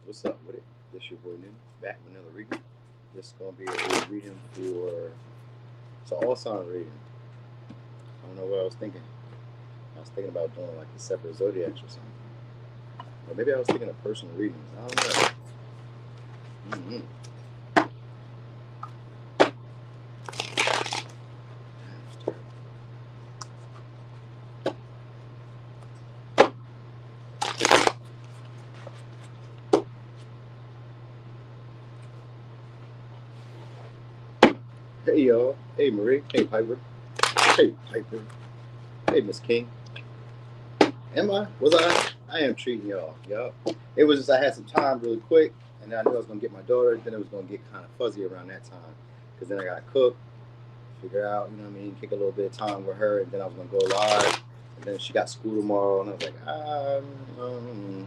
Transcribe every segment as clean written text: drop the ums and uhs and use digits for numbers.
What's up with it? This your boy New, back with another reading. This is gonna be a reading for it's an all sign reading. I don't know what I was thinking. I was thinking about doing like the separate zodiacs or something. Or maybe I was thinking of personal readings. I don't know. Mm-hmm. Hey y'all. Hey Marie. Hey Piper. Hey Piper. Hey Miss King. Am I? Was I? I am treating y'all. Yup. It was just I had some time really quick, and then I knew I was gonna get my daughter. Then it was gonna get kind of fuzzy around that time, because then I got to cook, figure out, you know what I mean, take a little bit of time with her, and then I was gonna go live. And then she got school tomorrow, and I was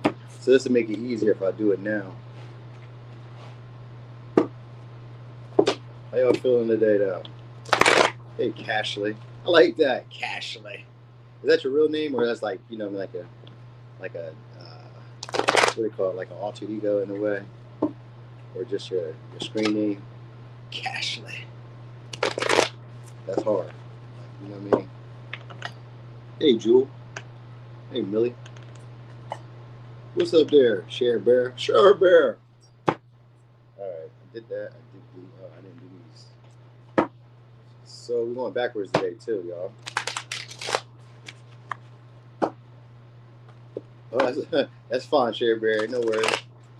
like, so this will make it easier if I do it now. How y'all feeling today, though? Hey, Cashley. I like that, Cashley. Is that your real name, or that's like, like a what do you call it, like an alter ego in a way, or just your screen name, Cashley? That's hard. Like, you know what I mean? Hey, Jewel. Hey, Millie. What's up there, Share Bear? Share Bear. All right, I did that. I did the. Oh, I didn't do these. So we're going backwards today too, y'all. Oh, that's fine, Share Bear. No worries.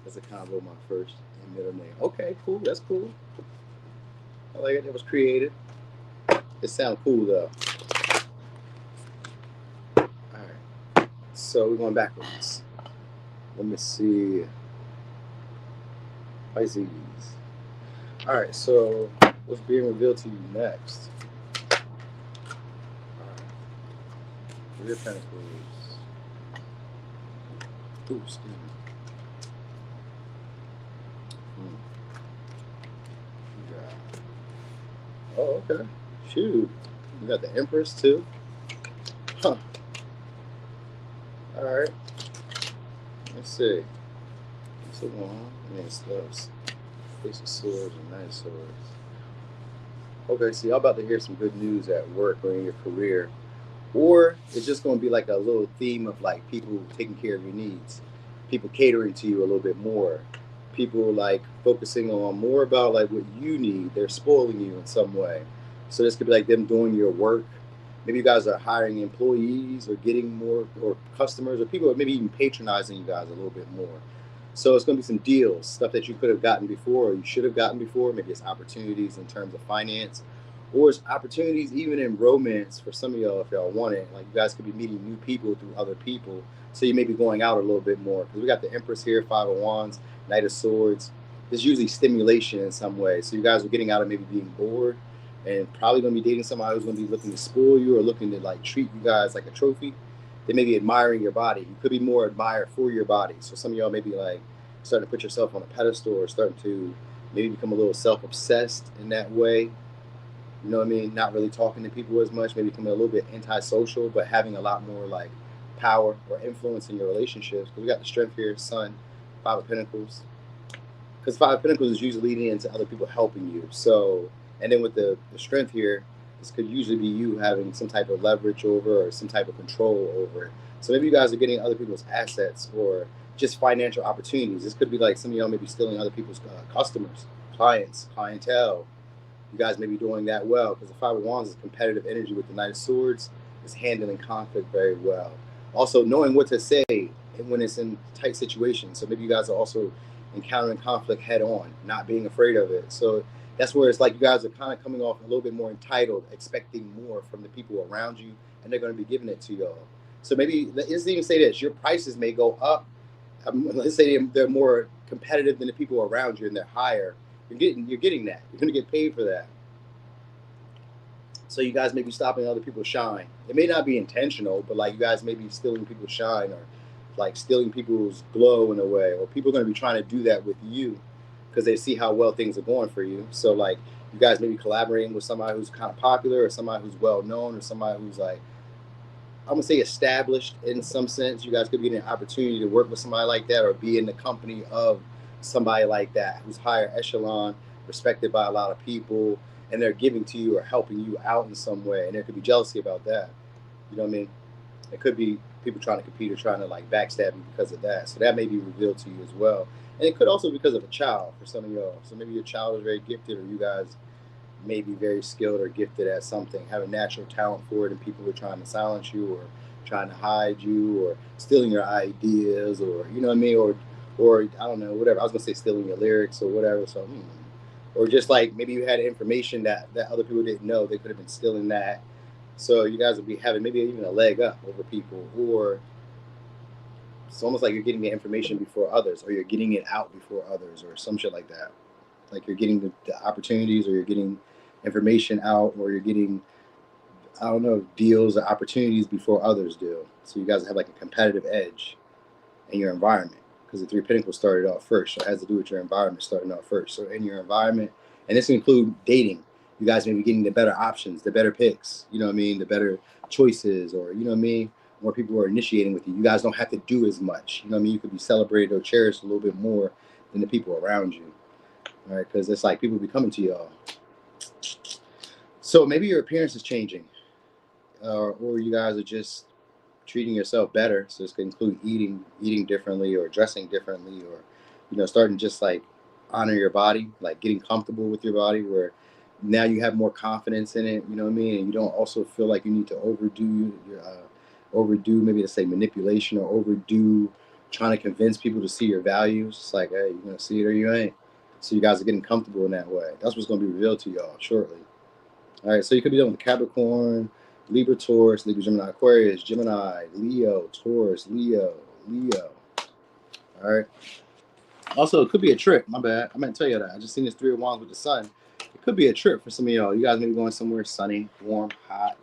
That's a combo of my first and middle name. Okay, cool. That's cool. I like it. That was creative. It sounds cool though. All right. So we're going backwards. Let me see. Pisces. All right. So what's being revealed to you next? All right. Three of Pentacles. Ooh, excuse me. Oh, okay. Shoot. You got the Empress too. Huh. All right. Let's see. What's the one? I mean, stuffs. Ace of Swords and Knight of Swords. Okay, so y'all about to hear some good news at work or in your career. Or it's just going to be like a little theme of like people taking care of your needs, people catering to you a little bit more, people like focusing on more about like what you need. They're spoiling you in some way. So this could be like them doing your work. Maybe you guys are hiring employees or getting more or customers or people maybe even patronizing you guys a little bit more. So it's going to be some deals, stuff that you could have gotten before or you should have gotten before. Maybe it's opportunities in terms of finance, or it's opportunities even in romance for some of y'all if y'all want it. Like you guys could be meeting new people through other people. So you may be going out a little bit more because we got the Empress here, Five of Wands, Knight of Swords. There's usually stimulation in some way. So you guys are getting out of maybe being bored and probably going to be dating somebody who's going to be looking to spoil you or looking to like treat you guys like a trophy. They may be admiring your body. You could be more admired for your body. So some of y'all may be like starting to put yourself on a pedestal or starting to maybe become a little self-obsessed in that way. You know what I mean? Not really talking to people as much, maybe becoming a little bit antisocial, but having a lot more like power or influence in your relationships. Because we got the Strength here, Sun, Five of Pentacles. Because Five of Pentacles is usually leading into other people helping you. So, and then with the Strength here, this could usually be you having some type of leverage over or some type of control over it. So maybe you guys are getting other people's assets or just financial opportunities. This could be like some of y'all maybe stealing other people's customers, clients, clientele. You guys may be doing that well because the Five of Wands is competitive energy with the Knight of Swords. Is handling conflict very well. Also knowing what to say when it's in tight situations. So maybe you guys are also encountering conflict head on, not being afraid of it. So that's where it's like you guys are kind of coming off a little bit more entitled, expecting more from the people around you, and they're going to be giving it to y'all. So maybe let's even say this: your prices may go up. Let's say they're more competitive than the people around you, and they're higher. You're getting that. You're going to get paid for that. So you guys may be stopping other people shine. It may not be intentional, but like you guys may be stealing people's shine or like stealing people's glow in a way, or people are going to be trying to do that with you because they see how well things are going for you. So like you guys may be collaborating with somebody who's kind of popular or somebody who's well known or somebody who's like I'm gonna say established in some sense. You guys could be getting an opportunity to work with somebody like that, or be in the company of somebody like that who's higher echelon, respected by a lot of people, and they're giving to you or helping you out in some way. And there could be jealousy about that. You know what I mean? It could be people trying to compete or trying to like backstab you because of that. So that may be revealed to you as well. And it could also be because of a child for some of y'all. So maybe your child is very gifted, or you guys may be very skilled or gifted at something, have a natural talent for it, and people are trying to silence you or trying to hide you or stealing your ideas, or you know what I mean, or I don't know, whatever. I was gonna say stealing your lyrics or whatever. So, or just like maybe you had information that other people didn't know. They could have been stealing that. So you guys would be having maybe even a leg up over people, or it's almost like you're getting the information before others, or you're getting it out before others, or some shit like that. Like you're getting the opportunities, or you're getting information out, or you're getting, I don't know, deals or opportunities before others do. So you guys have like a competitive edge in your environment, because the Three of Pentacles started off first. So it has to do with your environment starting off first. So in your environment, and this includes dating, you guys may be getting the better options, the better picks, you know what I mean, the better choices, or you know what I mean, more people are initiating with you. You guys don't have to do as much. You know what I mean? You could be celebrated or cherished a little bit more than the people around you. All right, because it's like people be coming to y'all. So maybe your appearance is changing, or you guys are just treating yourself better. So this could include eating differently, or dressing differently, or starting just like honor your body, like getting comfortable with your body, where now you have more confidence in it. You know what I mean? And you don't also feel like you need to overdo maybe to say manipulation, or overdo trying to convince people to see your values. It's like, hey, you're gonna see it or you ain't. So you guys are getting comfortable in that way. That's what's going to be revealed to y'all shortly. All right, so you could be dealing with Capricorn, Libra, Taurus, Libra, Gemini, Aquarius, Gemini, Leo, Taurus, Leo. All right. Also, it could be a trip. My bad. I meant to tell you that. I just seen this Three of Wands with the sun. It could be a trip for some of y'all. You guys may be going somewhere sunny, warm, hot,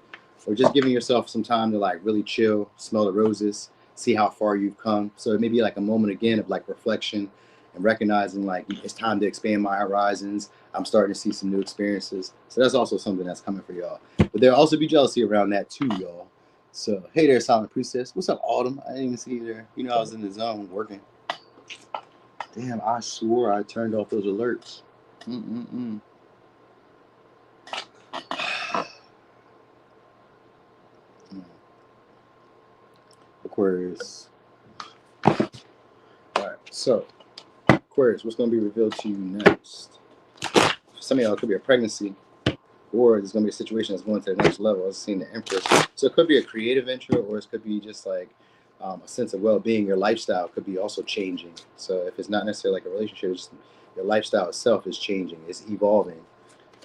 or just giving yourself some time to like really chill, smell the roses, see how far you've come. So it may be like a moment again of like reflection and recognizing like it's time to expand my horizons. I'm starting to see some new experiences. So that's also something that's coming for y'all. But there'll also be jealousy around that too, y'all. So hey there, Silent Priestess. What's up, Autumn? I didn't even see you there. You know I was in the zone working. Damn, I swore I turned off those alerts. Aquarius. All right, so Aquarius, what's going to be revealed to you next? For some of y'all, it could be a pregnancy, or there's going to be a situation that's going to the next level. I was seeing the Empress. So it could be a creative venture, or it could be just like a sense of well-being. Your lifestyle could be also changing. So if it's not necessarily like a relationship, it's just your lifestyle itself is changing. It's evolving.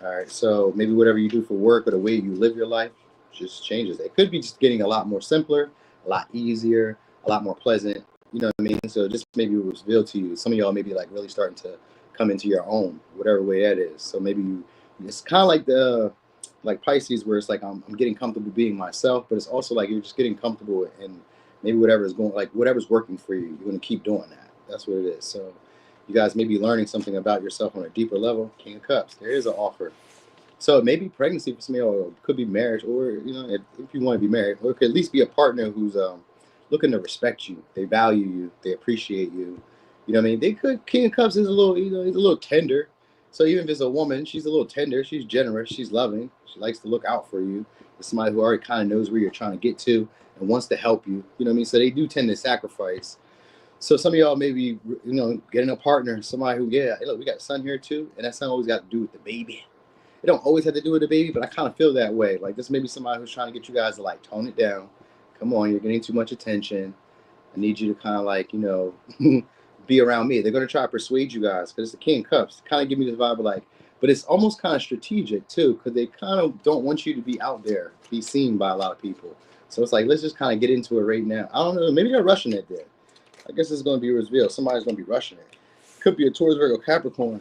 All right, so maybe whatever you do for work or the way you live your life just changes. It could be just getting a lot more simpler, a lot easier, a lot more pleasant. You know what I mean? So just maybe it was revealed to you. Some of y'all may be like really starting to come into your own, whatever way that is. So maybe it's kind of like like Pisces, where it's like I'm getting comfortable being myself, but it's also like you're just getting comfortable, and maybe whatever's working for you, you're going to keep doing that. That's what it is. So you guys may be learning something about yourself on a deeper level. King of Cups, there is an offer. So it may be pregnancy for some of y'all, or it could be marriage, or if you want to be married, or it could at least be a partner who's looking to respect you. They value you. They appreciate you. You know what I mean? They could. King of Cups is a little, he's a little tender. So even if it's a woman, she's a little tender. She's generous. She's loving. She likes to look out for you. It's somebody who already kind of knows where you're trying to get to and wants to help you. You know what I mean? So they do tend to sacrifice. So some of y'all maybe, getting a partner, somebody who, hey, look, we got a son here too, and that son always got to do with the baby. It don't always have to do with the baby, but I kind of feel that way. Like this may be somebody who's trying to get you guys to like tone it down. Come on, you're getting too much attention. I need you to kind of like, be around me. They're going to try to persuade you guys because it's the King of Cups. Kind of give me this vibe of like, but it's almost kind of strategic too, because they kind of don't want you to be out there, be seen by a lot of people. So it's like, let's just kind of get into it right now. I don't know. Maybe they're rushing it there. I guess it's going to be revealed. Somebody's going to be rushing it. Could be a Taurus, Virgo, Capricorn.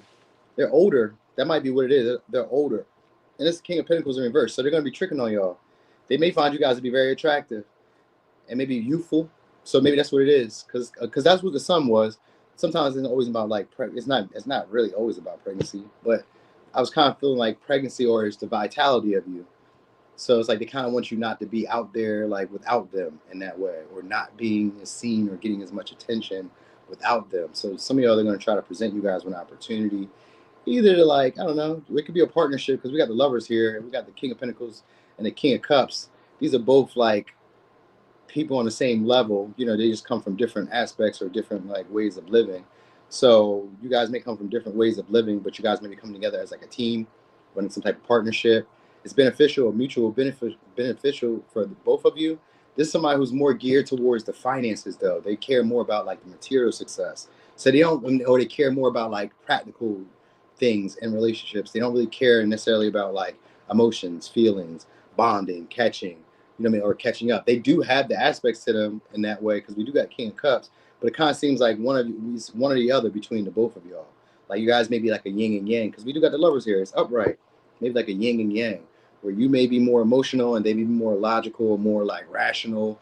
They're older. That might be what it is. They're older. And it's the King of Pentacles in reverse. So they're going to be tricking on y'all. They may find you guys to be very attractive and maybe youthful. So maybe that's what it is. Because that's what the sun was. Sometimes it's always about like, it's not really always about pregnancy. But I was kind of feeling like pregnancy, or it's the vitality of you. So it's like they kind of want you not to be out there like without them in that way, or not being as seen or getting as much attention without them. So some of y'all are going to try to present you guys with an opportunity, either to like, I don't know, it could be a partnership because we got the lovers here, and we got the King of Pentacles and the King of Cups. These are both like people on the same level. You know, they just come from different aspects or different like ways of living. So you guys may come from different ways of living, but you guys may be coming together as like a team, running some type of partnership. It's beneficial or mutual beneficial for both of you. This is somebody who's more geared towards the finances, though. They care more about like the material success. So they don't, or they care more about like practical things in relationships. They don't really care necessarily about like emotions, feelings, bonding, catching, you know what I mean, or catching up. They do have the aspects to them in that way because we do got King of Cups, but it kind of seems like one or the other between the both of y'all. Like you guys may be like a yin and yang because we do got the lovers here. It's upright, maybe like a yin and yang, where you may be more emotional and they may be more logical, more like rational.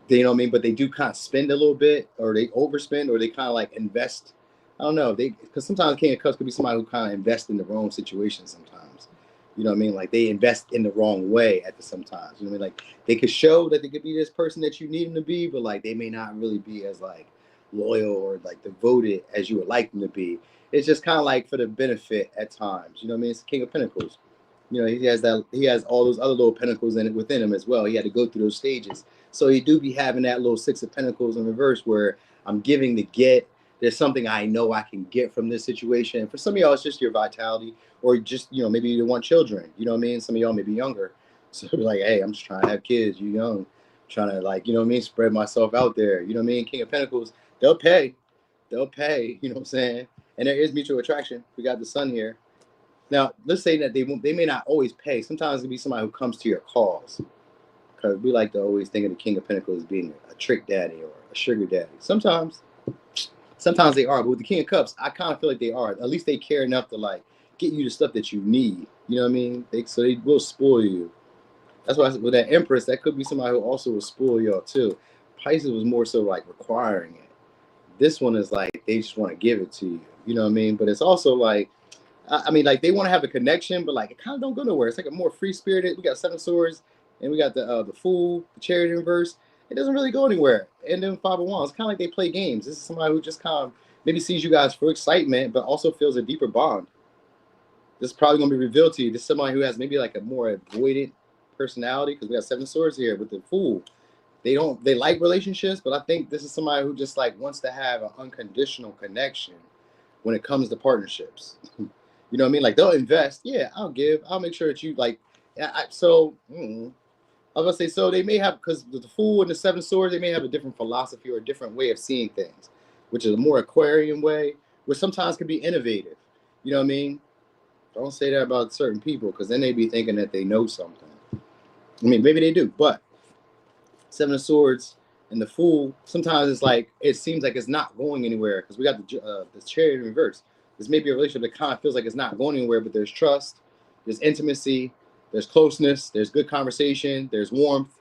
They, you know what I mean? But they do kind of spend a little bit, or they overspend, or they kind of like invest. I don't know. Because sometimes King of Cups could be somebody who kind of invests in the wrong situation sometimes. You know what I mean? Like they invest in the wrong way at the sometimes. You know what I mean? Like they could show that they could be this person that you need them to be, but like they may not really be as like loyal or like devoted as you would like them to be. It's just kind of like for the benefit at times. You know what I mean? It's the King of Pentacles. You know, he has all those other little pentacles in it within him as well. He had to go through those stages. So he do be having that little Six of Pentacles in reverse where I'm giving to get. There's something I know I can get from this situation. And for some of y'all, it's just your vitality, or just, you know, maybe you want children. You know what I mean? Some of y'all may be younger. So like, hey, I'm just trying to have kids. You young. Trying to like, you know what I mean? Spread myself out there. You know what I mean? King of Pentacles, they'll pay. They'll pay. You know what I'm saying? And there is mutual attraction. We got the sun here. Now, let's say that they may not always pay. Sometimes it'll be somebody who comes to your calls. Because we like to always think of the King of Pentacles as being a trick daddy or a sugar daddy. Sometimes they are. But with the King of Cups, I kind of feel like they are. At least they care enough to like get you the stuff that you need. You know what I mean? So they will spoil you. That's why with that Empress, that could be somebody who also will spoil y'all too. Pisces was more so like requiring it. This one is like they just want to give it to you. You know what I mean? But it's also like, I mean, like they want to have a connection, but like it kind of don't go nowhere. It's like a more free spirited. We got Seven of Swords, and we got the Fool, the Chariot in reverse. It doesn't really go anywhere. And then Five of Wands, kind of like they play games. This is somebody who just kind of maybe sees you guys for excitement, but also feels a deeper bond. This is probably gonna be revealed to you. This is somebody who has maybe like a more avoidant personality because we got Seven of Swords here with the Fool. They like relationships, but I think this is somebody who just like wants to have an unconditional connection when it comes to partnerships. You know what I mean? Like they'll invest. Yeah, I'll make sure that you like. I was gonna say, so they may have, because the Fool and the Seven Swords, they may have a different philosophy or a different way of seeing things, which is a more Aquarian way, which sometimes can be innovative. You know what I mean? Don't say that about certain people, because then they be thinking that they know something. I mean, maybe they do, but Seven of Swords and the Fool, sometimes it's like, it seems like it's not going anywhere, because we got the Chariot in reverse. This may be a relationship that kind of feels like it's not going anywhere, but there's trust, there's intimacy, there's closeness, there's good conversation, there's warmth,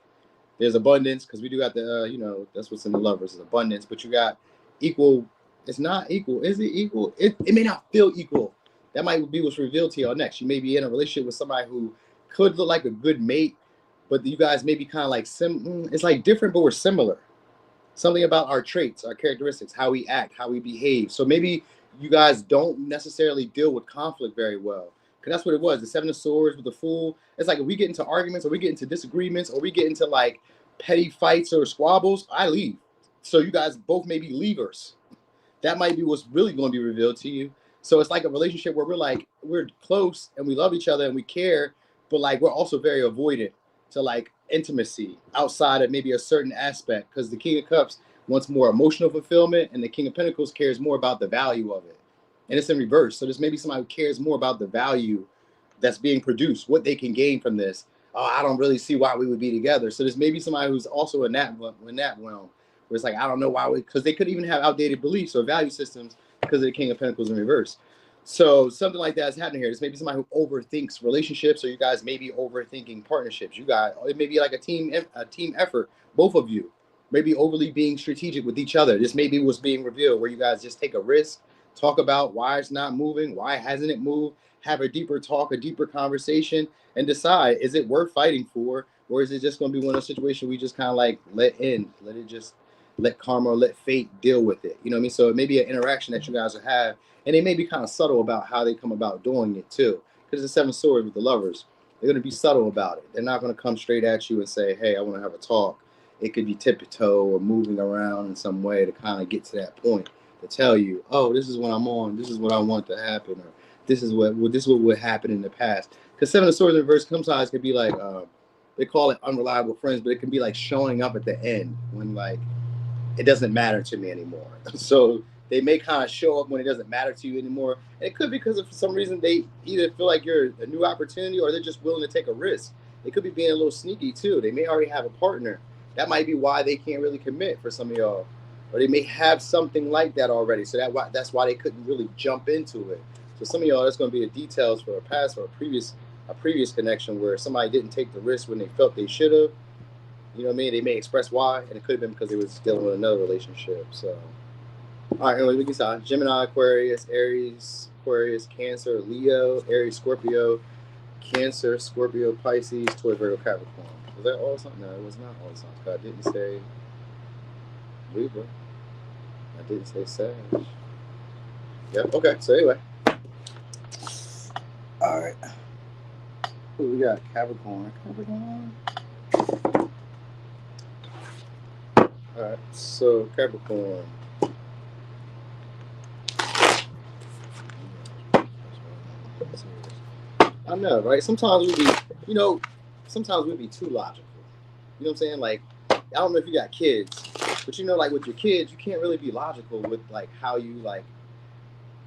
there's abundance, because we do got the, you know, that's what's in the lovers is abundance, but you got equal. It's not equal. Is it equal? It may not feel equal. That might be what's revealed to y'all next. You may be in a relationship with somebody who could look like a good mate, but you guys may be kind of like, it's like different, but we're similar. Something about our traits, our characteristics, how we act, how we behave. So maybe you guys don't necessarily deal with conflict very well. Because that's what it was. The Seven of Swords with the Fool. It's like if we get into arguments or we get into disagreements or we get into like petty fights or squabbles, I leave. So you guys both may be leavers. That might be what's really going to be revealed to you. So it's like a relationship where we're close and we love each other and we care, but like we're also very avoidant to like intimacy outside of maybe a certain aspect, because the King of Cups wants more emotional fulfillment and the King of Pentacles cares more about the value of it. And it's in reverse. So there's maybe somebody who cares more about the value that's being produced, what they can gain from this. Oh, I don't really see why we would be together. So there's maybe somebody who's also in that realm, where it's like, I don't know why because they could even have outdated beliefs or value systems because of the King of Pentacles in reverse. So something like that is happening here. There's maybe somebody who overthinks relationships, or you guys may be overthinking partnerships. You guys, it may be like a team effort. Both of you may be overly being strategic with each other. This may be what's being revealed, where you guys just take a risk Talk about why it's not moving, why hasn't it moved, have a deeper talk, a deeper conversation, and decide, is it worth fighting for, or is it just going to be one of those situations we just kind of like let it just let karma or let fate deal with it. You know what I mean? So it may be an interaction that you guys will have, and they may be kind of subtle about how they come about doing it too. Because the Seven Swords with the lovers, they're going to be subtle about it. They're not going to come straight at you and say, hey, I want to have a talk. It could be tiptoe or moving around in some way to kind of get to that point to tell you, oh, this is what I'm on. This is what I want to happen. Or this is what would happen in the past. Because Seven of Swords in reverse sometimes could be like, they call it unreliable friends, but it can be like showing up at the end when like it doesn't matter to me anymore. So they may kind of show up when it doesn't matter to you anymore. And it could be because for some reason they either feel like you're a new opportunity or they're just willing to take a risk. They could be being a little sneaky too. They may already have a partner. That might be why they can't really commit for some of y'all. Or they may have something like that already. So that's why they couldn't really jump into it. So some of y'all, that's going to be the details for a past or a previous connection where somebody didn't take the risk when they felt they should have. You know what I mean? They may express why, and it could have been because they was dealing with another relationship. So, all right, anyway, we can start. Gemini, Aquarius, Aries, Aquarius, Cancer, Leo, Aries, Scorpio, Cancer, Scorpio, Pisces, Taurus, Virgo, Capricorn. Was that all signs? No, it was not all signs. I didn't say Libra. I didn't say Sag. Yep. Okay. So anyway, all right. Who we got? Capricorn. All right, so Capricorn. I know, right? Sometimes we be, sometimes we be too logical. You know what I'm saying? Like, I don't know if you got kids, but like with your kids, you can't really be logical with like how you like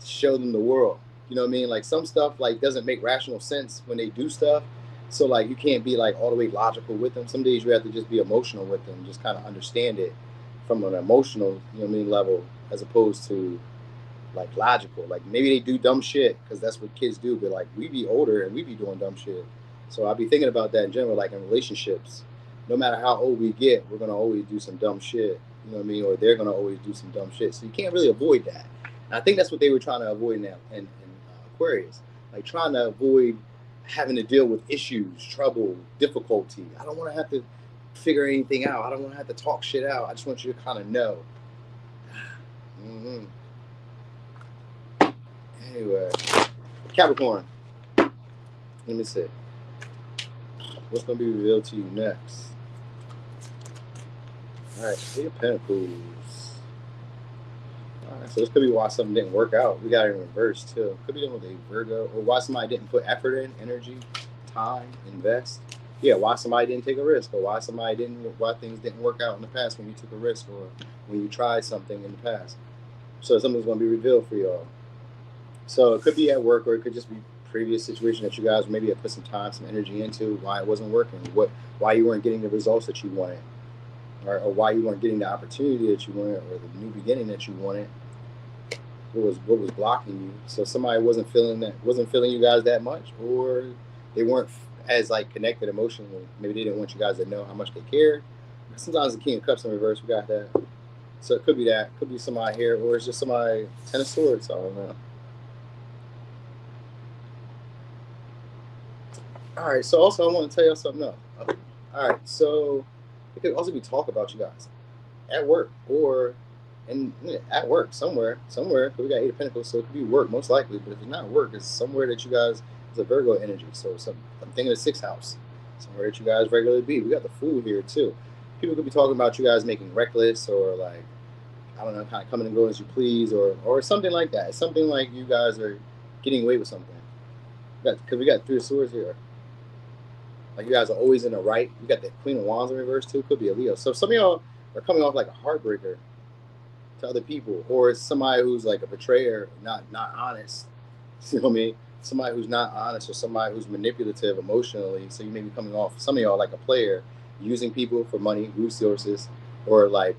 show them the world. You know what I mean? Like some stuff like doesn't make rational sense when they do stuff. So like you can't be like all the way logical with them. Some days you have to just be emotional with them, just kind of understand it from an emotional, level, as opposed to like logical. Like maybe they do dumb shit because that's what kids do, but like we be older and we be doing dumb shit. So I'll be thinking about that in general, like in relationships. No matter how old we get, we're gonna always do some dumb shit. You know what I mean? Or they're gonna always do some dumb shit. So you can't really avoid that. And I think that's what they were trying to avoid now in Aquarius, like trying to avoid having to deal with issues, trouble, difficulty. I don't want to have to figure anything out. I don't want to have to talk shit out. I just want you to kind of know. Mm-hmm. Anyway, Capricorn. Let me see. What's going to be revealed to you next? All right, Eight of Pentacles. All right, so this could be why something didn't work out. We got it in reverse too. Could be dealing with a Virgo, or why somebody didn't put effort in, energy, time, invest. Yeah, why somebody didn't take a risk, or why things didn't work out in the past when you took a risk, or when you tried something in the past. So something's going to be revealed for y'all. So it could be at work, or it could just be previous situation that you guys maybe have put some time, some energy into, why it wasn't working, why you weren't getting the results that you wanted, or why you weren't getting the opportunity that you wanted, or the new beginning that you wanted. What was blocking you? So somebody wasn't feeling you guys that much, or they weren't as like connected emotionally. Maybe they didn't want you guys to know how much they cared. Sometimes the King of Cups in reverse, we got that. So it could be that. Could be somebody here, or it's just somebody Ten of Swords. I don't know. All right. So also, I want to tell you something else. Okay. All right. So it could also be talk about you guys at work, or at work somewhere. We got Eight of Pentacles, so it could be work most likely. But if it's not work, it's somewhere that you guys. It's a Virgo energy. So I'm thinking of the 6th house, somewhere that you guys regularly be. We got the Fool here too. People could be talking about you guys making reckless, or like, I don't know, kind of coming and going as you please, or something like that. It's something like you guys are getting away with something. Because we got 3 of Swords here. Like you guys are always in the right. You got the Queen of Wands in reverse too. Could be a Leo. So some of y'all are coming off like a heartbreaker to other people, or it's somebody who's like a betrayer, not honest. You know what I mean? Somebody who's not honest, or somebody who's manipulative emotionally. So you may be coming off, some of y'all, like a player, using people for money, resources, or like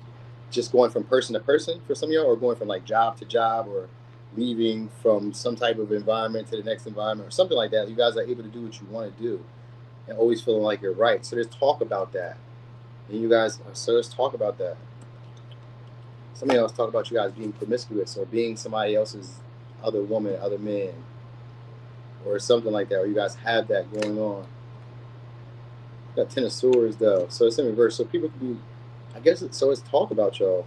just going from person to person for some of y'all, or going from like job to job, or leaving from some type of environment to the next environment, or something like that. You guys are able to do what you want to do and always feeling like you're right. So there's talk about that. And you guys, so let's talk about that. Some of y'all talk about you guys being promiscuous or being somebody else's other woman, other man, or something like that, or you guys have that going on. Got Ten of Swords though, so it's in reverse. So people could be, I guess, it's talk about y'all.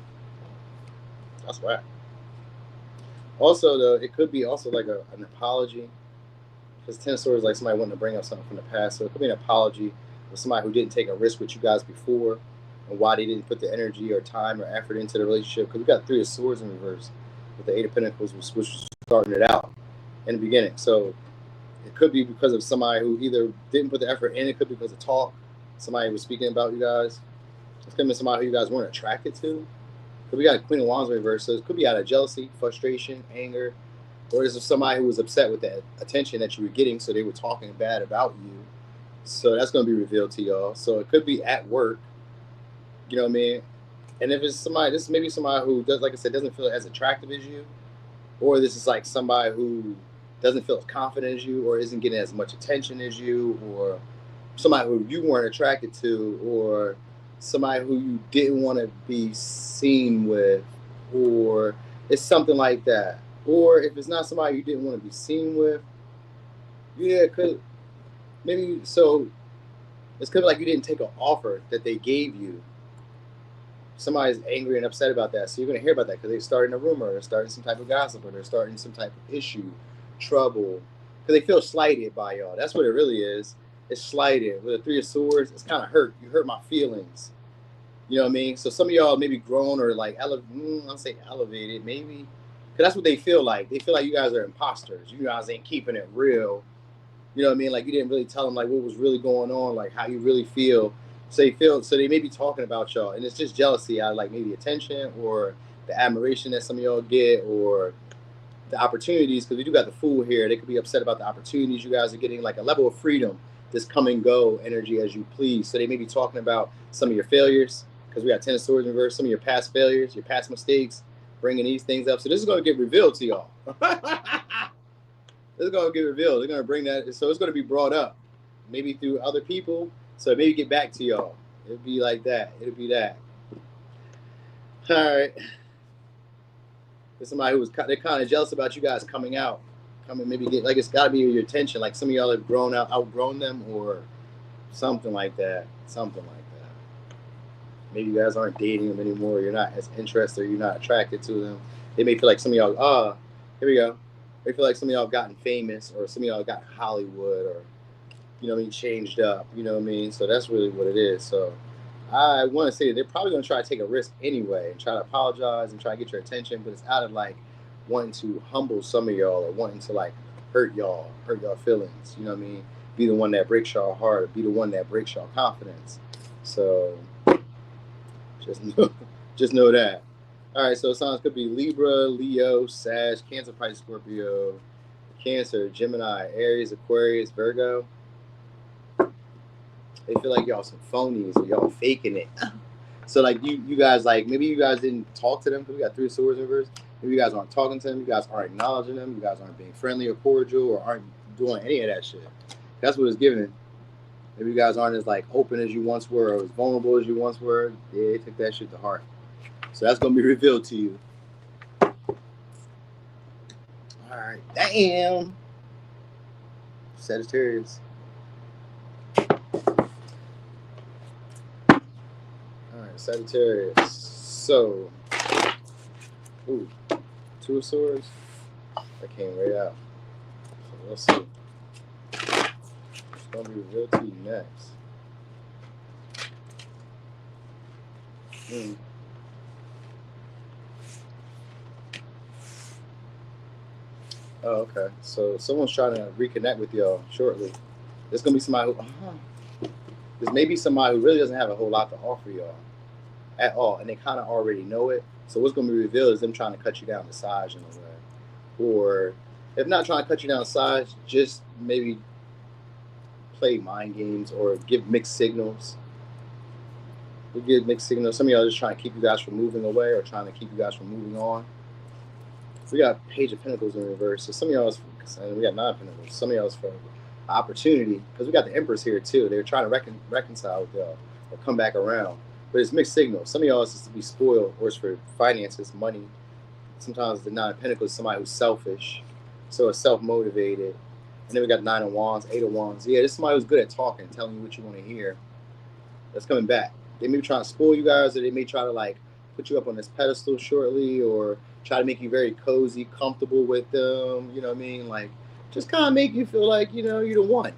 That's right. Also, though, it could be also like an apology, because Ten of Swords is like somebody wanting to bring up something from the past. So it could be an apology with somebody who didn't take a risk with you guys before, and why they didn't put the energy or time or effort into the relationship. Because we got Three of Swords in reverse with the Eight of Pentacles, which was starting it out in the beginning. So it could be because of somebody who either didn't put the effort in. It could be because of talk. Somebody was speaking about you guys. It could be somebody who you guys weren't attracted to. Because we got Queen of Wands in reverse, so it could be out of jealousy, frustration, anger, or is it somebody who was upset with that attention that you were getting, so they were talking bad about you. So that's going to be revealed to y'all. So it could be at work, you know what I mean? And if it's somebody, this is maybe somebody who does, like I said, doesn't feel as attractive as you, or this is like somebody who doesn't feel as confident as you, or isn't getting as much attention as you, or somebody who you weren't attracted to, or somebody who you didn't want to be seen with, or it's something like that. Or if it's not somebody you didn't want to be seen with, yeah, could maybe, so it's kind of like you didn't take an offer that they gave you. Somebody's angry and upset about that, so you're going to hear about that because they're starting a rumor, they're starting some type of gossip, or they're starting some type of issue, trouble, because they feel slighted by y'all. That's what it really is. It's slighted. With the Three of Swords, it's kind of hurt. You hurt my feelings. You know what I mean? So some of y'all maybe grown or like, I'll say elevated, maybe. Because that's what they feel like. They feel like you guys are imposters. You guys ain't keeping it real. You know what I mean? Like you didn't really tell them like what was really going on, like how you really feel. So they may be talking about y'all. And it's just jealousy out of like maybe attention or the admiration that some of y'all get, or the opportunities, because we do got the Fool here. They could be upset about the opportunities you guys are getting, like a level of freedom, this come and go energy as you please. So they may be talking about some of your failures, because we got Ten of Swords in reverse, some of your past failures, your past mistakes, bringing these things up. So this is going to get revealed to y'all. This is going to get revealed. They're going to bring that. So it's going to be brought up, maybe through other people. So maybe get back to y'all. It'll be like that. It'll be that. All right. There's somebody who was they're kind of jealous about you guys coming out, maybe get like it's got to be your attention. Like some of y'all have outgrown them, or something like that. Something like that. Maybe you guys aren't dating them anymore. You're not as interested. Or you're not attracted to them. They may feel like some of y'all. Here we go. They feel like some of y'all have gotten famous, or some of y'all have gotten Hollywood, or you know what I mean, changed up. You know what I mean. So that's really what it is. So I want to say that they're probably going to try to take a risk anyway and try to apologize and try to get your attention, but it's out of like wanting to humble some of y'all, or wanting to like hurt y'all feelings. You know what I mean? Be the one that breaks y'all heart, or be the one that breaks y'all confidence. So just know that. All right, so signs could be Libra, Leo, Sag, Cancer, Pisces, Scorpio, Cancer, Gemini, Aries, Aquarius, Virgo. They feel like y'all some phonies, or y'all faking it. So like you guys, like maybe you guys didn't talk to them because we got Three of Swords in reverse. Maybe you guys aren't talking to them. You guys aren't acknowledging them. You guys aren't being friendly or cordial, or aren't doing any of that shit. That's what it's giving. Maybe you guys aren't as like open as you once were, or as vulnerable as you once were. Yeah, they took that shit to heart. So that's gonna be revealed to you. All right, damn. Sagittarius. Sagittarius. So, ooh, Two of Swords. That came right out. So we'll see. It's gonna be revealed to you next. Oh, okay. So someone's trying to reconnect with y'all shortly. There's gonna be somebody who, there's maybe somebody who really doesn't have a whole lot to offer y'all at all, and they kind of already know it. So what's going to be revealed is them trying to cut you down to size in a way, or if not trying to cut you down to size, just maybe play mind games or give mixed signals. We give mixed signals. Some of y'all are just trying to keep you guys from moving away, or trying to keep you guys from moving on. We got Page of Pentacles in reverse. So some of y'all, we got Nine of Pentacles. Some of y'all is for opportunity, because we got the Empress here too. They're trying to reconcile with y'all or come back around. But it's mixed signals. Some of y'all is to be spoiled, or it's for finances, money. Sometimes the Nine of Pentacles is somebody who's selfish, so it's self-motivated. And then we got Nine of Wands, Eight of Wands. Yeah, this is somebody who's good at talking, telling you what you want to hear. That's coming back. They may be trying to spoil you guys, or they may try to like put you up on this pedestal shortly, or try to make you very cozy, comfortable with them. You know what I mean? Like, just kind of make you feel like, you know, you're the one.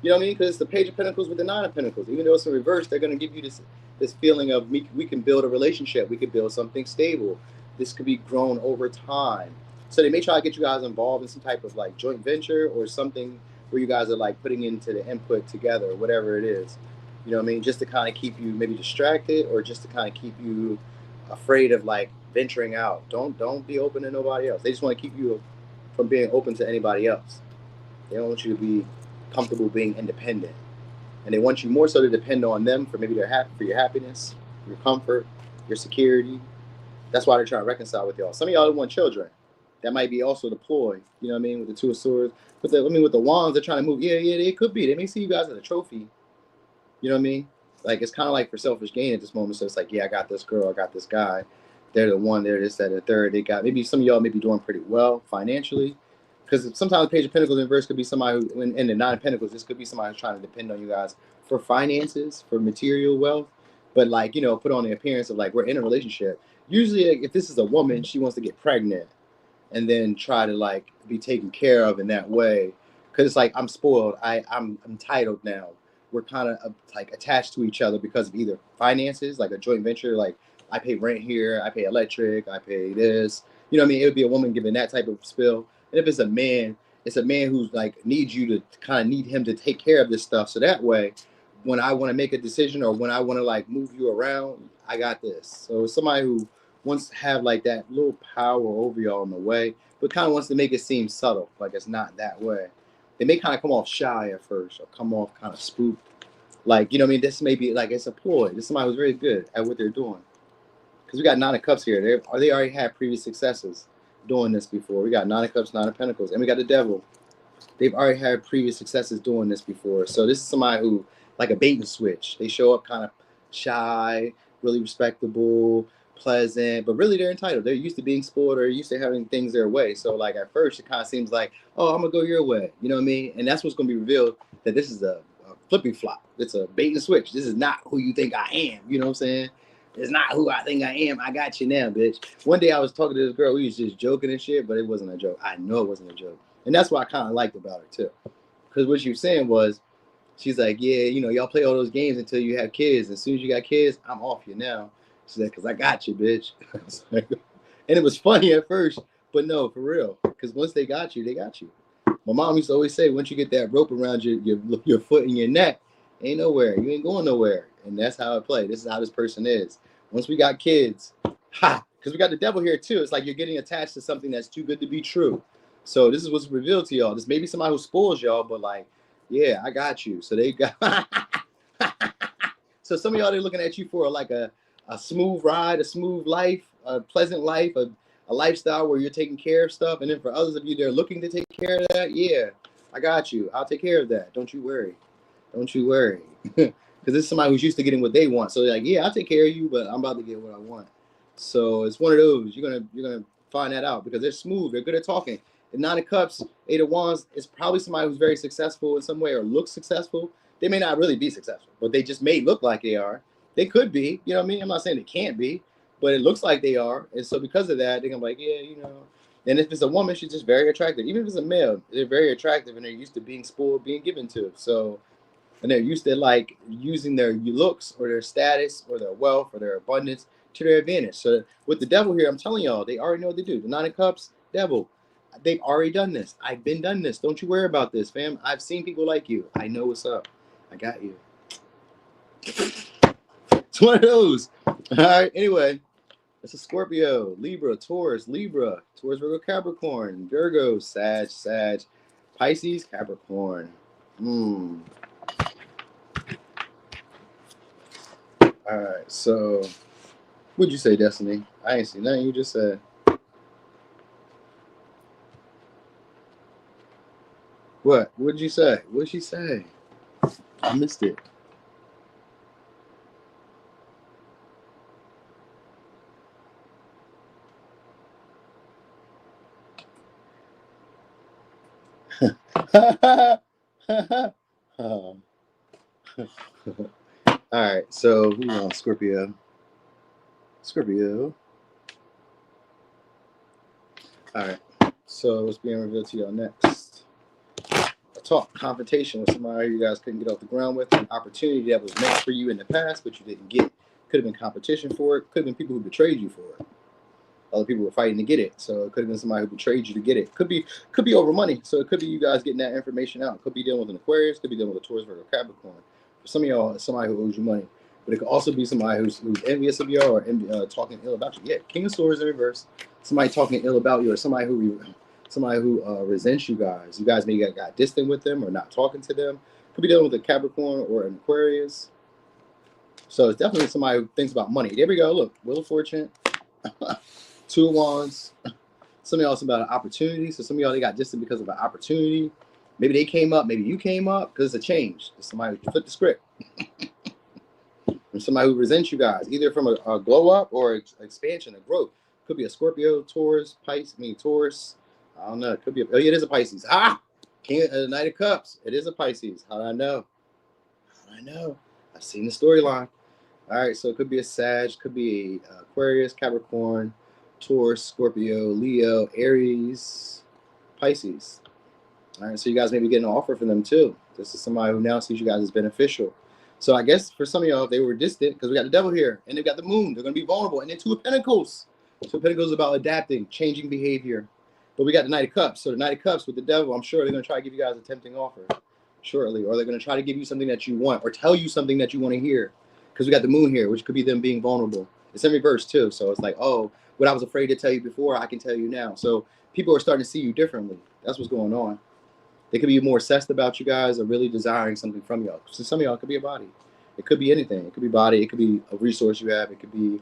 You know what I mean? Because it's the Page of Pentacles with the Nine of Pentacles. Even though it's in reverse, they're going to give you this feeling of we can build a relationship. We could build something stable. This could be grown over time. So they may try to get you guys involved in some type of like joint venture or something where you guys are like putting into the input together, whatever it is. You know what I mean? Just to kind of keep you maybe distracted, or just to kind of keep you afraid of like venturing out. Don't be open to nobody else. They just want to keep you from being open to anybody else. They don't want you to be comfortable being independent, and they want you more so to depend on them for maybe for your happiness, your comfort, your security. That's why they're trying to reconcile with y'all. Some of y'all want children. That might be also the ploy. You know what I mean? With the Two of Swords, with the wands, they're trying to move. Yeah, it could be. They may see you guys as a trophy. You know what I mean? Like, it's kind of like for selfish gain at this moment. So it's like, yeah, I got this girl, I got this guy. They're the one, they're this, that, and the third. They got, maybe some of y'all may be doing pretty well financially. Because sometimes the Page of Pentacles in reverse could be somebody who, in the Nine of Pentacles, this could be somebody who's trying to depend on you guys for finances, for material wealth. But like, you know, put on the appearance of like, we're in a relationship. Usually, like, if this is a woman, she wants to get pregnant and then try to like be taken care of in that way. Because it's like, I'm spoiled. I'm entitled now. We're kind of like attached to each other because of either finances, like a joint venture, like I pay rent here, I pay electric, I pay this. You know what I mean? It would be a woman giving that type of spill. And if it's a man who's like needs you to kind of need him to take care of this stuff. So that way, when I want to make a decision or when I want to like move you around, I got this. So somebody who wants to have like that little power over y'all in the way, but kind of wants to make it seem subtle, like it's not that way. They may kind of come off shy at first, or come off kind of spooked. Like, you know what I mean? This may be like it's a ploy. This is somebody who's very good at what they're doing. Because we got Nine of Cups here. They already had previous successes doing this before. We got Nine of Cups, Nine of Pentacles, and we got the Devil. They've already had previous successes doing this before. So this is somebody who, like a bait and switch. They show up kind of shy, really respectable, pleasant, but really they're entitled. They're used to being spoiled, or used to having things their way. So like at first it kind of seems like, oh, I'm gonna go your way. You know what I mean? And that's what's gonna be revealed, that this is a flipping flop. It's a bait and switch. This is not who you think I am. You know what I'm saying? It's not who I think I am. I got you now, bitch. One day I was talking to this girl. We was just joking and shit, but it wasn't a joke. I know it wasn't a joke. And that's what I kind of liked about her, too. Because what she was saying was, she's like, yeah, you know, y'all play all those games until you have kids. As soon as you got kids, I'm off you now. She's like, because I got you, bitch. And it was funny at first, but no, for real. Because once they got you, they got you. My mom used to always say, once you get that rope around your foot and your neck, ain't nowhere. You ain't going nowhere. And that's how I play. This is how this person is. Once we got kids, because we got the Devil here, too. It's like you're getting attached to something that's too good to be true. So this is what's revealed to y'all. This may be somebody who spoils y'all, but like, yeah, I got you. So they got. So some of y'all, they're looking at you for like a smooth ride, a smooth life, a pleasant life, a lifestyle where you're taking care of stuff. And then for others of you, they're looking to take care of that. Yeah, I got you. I'll take care of that. Don't you worry. Don't you worry. Because this is somebody who's used to getting what they want. So they're like, yeah, I'll take care of you, but I'm about to get what I want. So it's one of those. You're gonna find that out because they're smooth. They're good at talking. The Nine of Cups, Eight of Wands is probably somebody who's very successful in some way or looks successful. They may not really be successful, but they just may look like they are. They could be, you know what I mean? I'm not saying they can't be, but it looks like they are. And so because of that, they're gonna be like, yeah, you know. And if it's a woman, she's just very attractive. Even if it's a male, they're very attractive and they're used to being spoiled, being given to. So, and they're used to like using their looks or their status or their wealth or their abundance to their advantage. So with the Devil here, I'm telling y'all, they already know what to do. The Nine of Cups, Devil. They've already done this. I've been done this. Don't you worry about this, fam. I've seen people like you. I know what's up. I got you. It's one of those. All right. Anyway, it's a Scorpio, Libra, Taurus, Virgo, Capricorn, Virgo, Sag, Pisces, Capricorn. All right. So, what'd you say, Destiny? I ain't seen nothing you just said. What? What'd you say? What'd she say? I missed it. All right, so who on Scorpio? Scorpio. All right, so what's being revealed to y'all next? A talk, confrontation with somebody you guys couldn't get off the ground with, an opportunity that was meant for you in the past, but you didn't get. Could have been competition for it. Could have been people who betrayed you for it. Other people were fighting to get it, so it could have been somebody who betrayed you to get it. Could be over money, so it could be you guys getting that information out. Could be dealing with an Aquarius, could be dealing with a Taurus, Virgo, Capricorn. For some of y'all, it's somebody who owes you money, but it could also be somebody who's envious of y'all or talking ill about you. Yeah, King of Swords in reverse. Somebody talking ill about you, or somebody who resents you guys. You guys maybe got distant with them or not talking to them. Could be dealing with a Capricorn or an Aquarius. So it's definitely somebody who thinks about money. There we go. Look, Wheel of Fortune. 2 of Wands. Some of y'all it's about an opportunity. So some of y'all they got distant because of an opportunity. Maybe they came up, maybe you came up because it's a change. It's somebody who flipped the script. Or somebody who resents you guys, either from a glow up or expansion, a growth. Could be a Scorpio, Taurus, Taurus. I don't know. It could be oh yeah, it is a Pisces. King Knight of Cups. It is a Pisces. How do I know? I've seen the storyline. All right, so it could be a Sag, could be a Aquarius, Capricorn, Taurus, Scorpio, Leo, Aries, Pisces. All right, so you guys may be getting an offer from them too. This is somebody who now sees you guys as beneficial. So I guess for some of y'all, if they were distant, because we got the devil here, and they've got the moon, they're going to be vulnerable. And then 2 of Pentacles. 2 of Pentacles is about adapting, changing behavior. But we got the Knight of Cups. So the Knight of Cups with the devil, I'm sure they're going to try to give you guys a tempting offer shortly. Or they're going to try to give you something that you want or tell you something that you want to hear. Because we got the moon here, which could be them being vulnerable. It's in reverse too. So it's like, oh, what I was afraid to tell you before, I can tell you now. So people are starting to see you differently. That's what's going on. They could be more obsessed about you guys or really desiring something from y'all. So some of y'all could be a body. It could be anything. It could be body. It could be a resource you have. It could be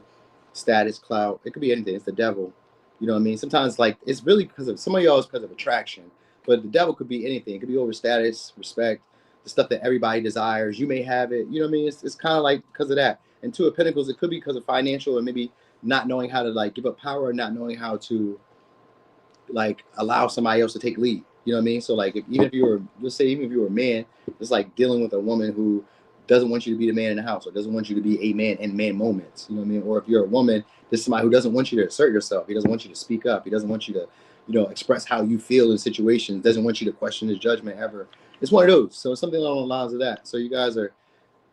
status, clout. It could be anything. It's the devil. You know what I mean? Sometimes like it's really because of some of y'all is because of attraction. But the devil could be anything. It could be over status, respect, the stuff that everybody desires. You may have it. You know what I mean? It's kind of like because of that. And 2 of Pentacles, it could be because of financial or maybe not knowing how to like give up power and not knowing how to like allow somebody else to take lead. You know what I mean? So like even if you were, let's say even if you were a man, it's like dealing with a woman who doesn't want you to be the man in the house or doesn't want you to be a man in man moments. You know what I mean? Or if you're a woman, this is somebody who doesn't want you to assert yourself. He doesn't want you to speak up. He doesn't want you to, express how you feel in situations. Doesn't want you to question his judgment ever. It's one of those. So it's something along the lines of that. So you guys are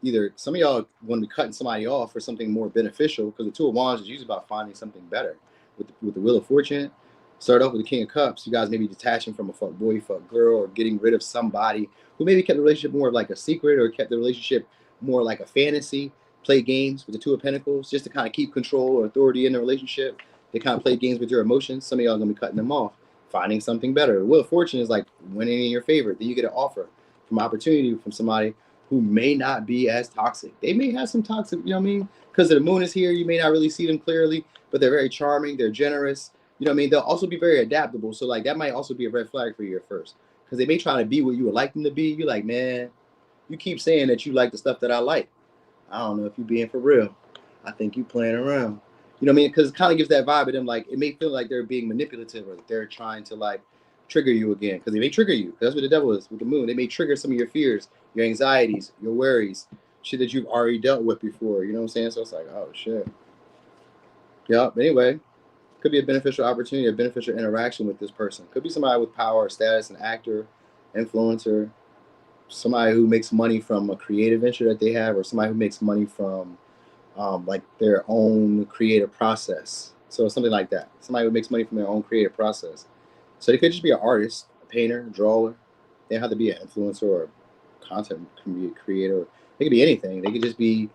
either, some of y'all want to be cutting somebody off for something more beneficial because the 2 of Wands is usually about finding something better. With the Wheel of Fortune, start off with the King of Cups. You guys may be detaching from a fuck boy, fuck girl, or getting rid of somebody who maybe kept the relationship more of like a secret or kept the relationship more like a fantasy, play games with the 2 of Pentacles just to kind of keep control or authority in the relationship. They kind of play games with your emotions. Some of y'all are going to be cutting them off, finding something better. The Wheel of Fortune is like winning in your favor. Then you get an offer from opportunity from somebody who may not be as toxic. They may have some toxic, you know what I mean? Because the moon is here, you may not really see them clearly, but they're very charming, they're generous. You know what I mean? They'll also be very adaptable. So like that might also be a red flag for you at first. Because they may try to be what you would like them to be. You're like, man, you keep saying that you like the stuff that I like. I don't know if you're being for real. I think you playing around. You know what I mean? Because it kind of gives that vibe of them like, it may feel like they're being manipulative or they're trying to like trigger you again. Because they may trigger you. That's what the devil is with the moon. They may trigger some of your fears, your anxieties, your worries, shit that you've already dealt with before. You know what I'm saying? So it's like, oh shit. Yeah, but anyway. Could be a beneficial opportunity, a beneficial interaction with this person. Could be somebody with power, status, an actor, influencer, somebody who makes money from a creative venture that they have, or somebody who makes money from like their own creative process. So something like that. Somebody who makes money from their own creative process. So they could just be an artist, a painter, a drawer. They don't have to be an influencer or content creator. They could be anything. They could just be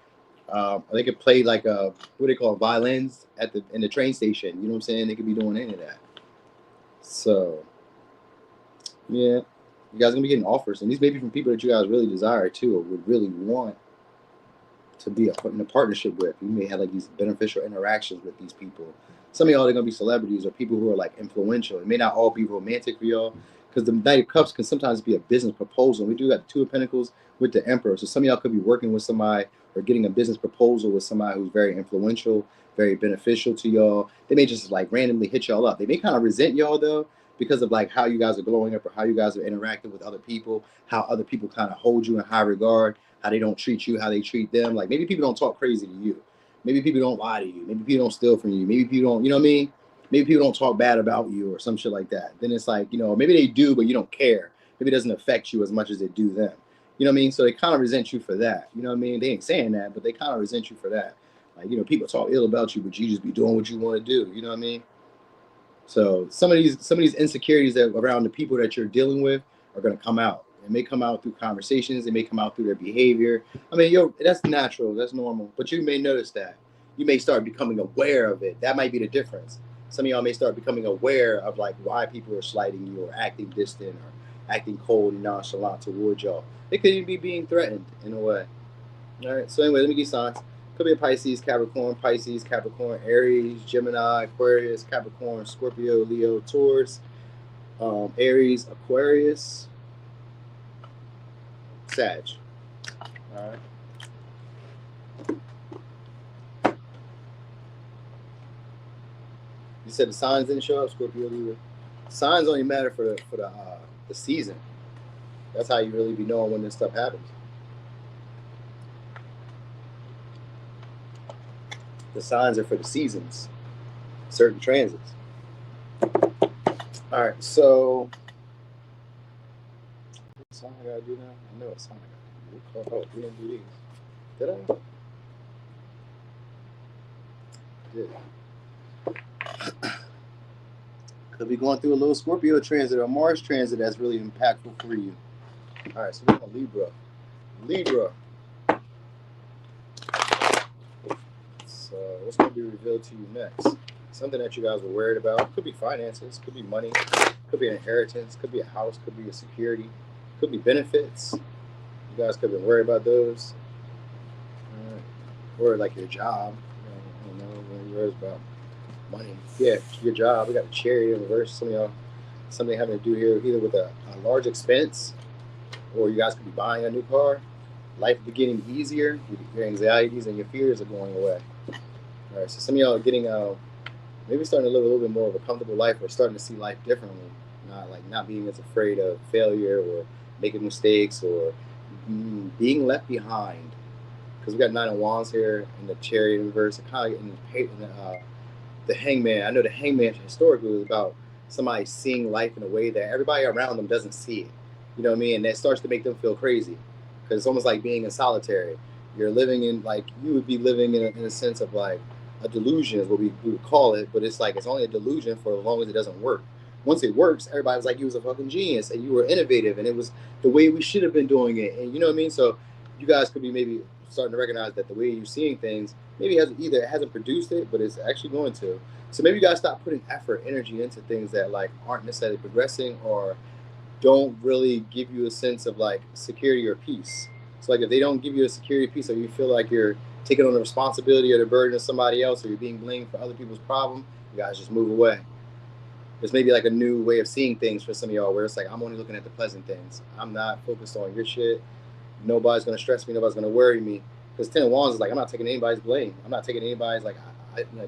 they could play like what they call violins in the train station. You know what I'm saying? They could be doing any of that. So yeah, you guys are gonna be getting offers, and these may be from people that you guys really desire too, or would really want to be in a partnership with. You may have like these beneficial interactions with these people. Some of y'all are gonna be celebrities or people who are like influential. It may not all be romantic for y'all, because the Knight of Cups can sometimes be a business proposal. We do got the 2 of Pentacles with the Emperor. So some of y'all could be working with somebody or getting a business proposal with somebody who's very influential, very beneficial to y'all. They may just like randomly hit y'all up. They may kind of resent y'all though, because of like how you guys are glowing up or how you guys are interacting with other people, how other people kind of hold you in high regard, how they don't treat you, how they treat them. Like maybe people don't talk crazy to you. Maybe people don't lie to you. Maybe people don't steal from you. Maybe people don't, you know what I mean? Maybe people don't talk bad about you or some shit like that. Then it's like, you know, maybe they do, but you don't care. Maybe it doesn't affect you as much as it do them. You know what I mean? So they kind of resent you for that. You know what I mean? They ain't saying that, but they kind of resent you for that. Like, you know, people talk ill about you, but you just be doing what you want to do. You know what I mean? So some of these insecurities that around the people that you're dealing with are going to come out. It may come out through conversations. It may come out through their behavior. I mean, that's natural. That's normal. But you may notice that. You may start becoming aware of it. That might be the difference. Some of y'all may start becoming aware of like why people are slighting you or acting distant or acting cold and nonchalant towards y'all. It could even be being threatened in a way. All right. So anyway, let me give you signs. Could be a Pisces, Capricorn, Aries, Gemini, Aquarius, Capricorn, Scorpio, Leo, Taurus, Aries, Aquarius, Sag. All right. You said the signs didn't show up, Scorpio, Libra. Signs only matter for the season. That's how you really be knowing when this stuff happens. The signs are for the seasons, certain transits. All right, so what song I gotta do now? I know what song I gotta do. Oh, we didn't do these. Did I? Did. Could be going through a little Scorpio transit or Mars transit that's really impactful for you. All right, so we're on Libra. So what's going to be revealed to you next? Something that you guys were worried about. Could be finances, could be money, could be an inheritance, could be a house, could be a security, could be benefits. You guys could have been worried about those. Or like your job. I don't know, when you're worried about money. Yeah, your job. We got a Chariot in reverse. Some of y'all, something having to do here either with a large expense, or you guys could be buying a new car. Life is getting easier. Your anxieties and your fears are going away. All right, so some of y'all are getting maybe starting to live a little bit more of a comfortable life, or starting to see life differently. Not being as afraid of failure or making mistakes or being left behind. Because we got 9 of Wands here in the Chariot in reverse. Kind of in the Hangman. I know the Hangman historically was about somebody seeing life in a way that everybody around them doesn't see it. You know what I mean? And that starts to make them feel crazy. Because it's almost like being in solitary. You're living in, like, you would be living in a sense of like a delusion is what we would call it. But it's like, it's only a delusion for as long as it doesn't work. Once it works, everybody's like, you was a fucking genius and you were innovative and it was the way we should have been doing it. And you know what I mean? So you guys could be maybe starting to recognize that the way you're seeing things, maybe it hasn't produced it, but it's actually going to. So maybe you guys stop putting effort, energy into things that like aren't necessarily progressing or don't really give you a sense of like security or peace. So like if they don't give you a security peace, or you feel like you're taking on the responsibility or the burden of somebody else, or you're being blamed for other people's problem, you guys just move away. There's maybe like a new way of seeing things for some of y'all where it's like, I'm only looking at the pleasant things. I'm not focused on your shit. Nobody's going to stress me. Nobody's going to worry me. Because 10 of Wands is like, I'm not taking anybody's blame. I'm not taking anybody's, like,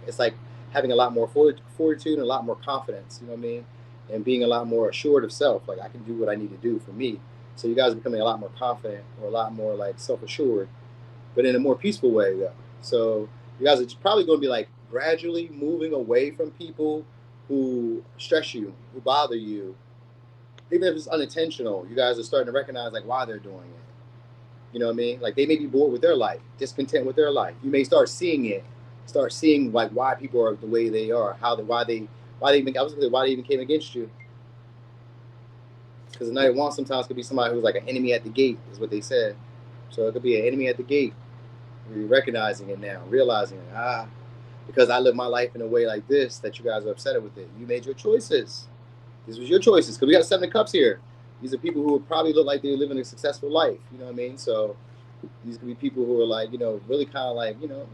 it's like having a lot more fortitude and a lot more confidence, you know what I mean? And being a lot more assured of self. Like, I can do what I need to do for me. So you guys are becoming a lot more confident, or a lot more like self-assured, but in a more peaceful way though. So you guys are probably going to be like gradually moving away from people who stress you, who bother you. Even if it's unintentional, you guys are starting to recognize like why they're doing it. You know what I mean? Like they may be bored with their life, discontent with their life. You may start seeing like why people are the way they are, why they even came against you. Because the Knight of Wands sometimes could be somebody who's like an enemy at the gate, is what they said. So it could be an enemy at the gate. You're recognizing it now, realizing it. Because I live my life in a way like this, that you guys are upset with it. You made your choices. These was your choices. Because we got 7 of Cups here. These are people who would probably look like they're living a successful life. You know what I mean? So these could be people who are like, you know, really kind of like, you know,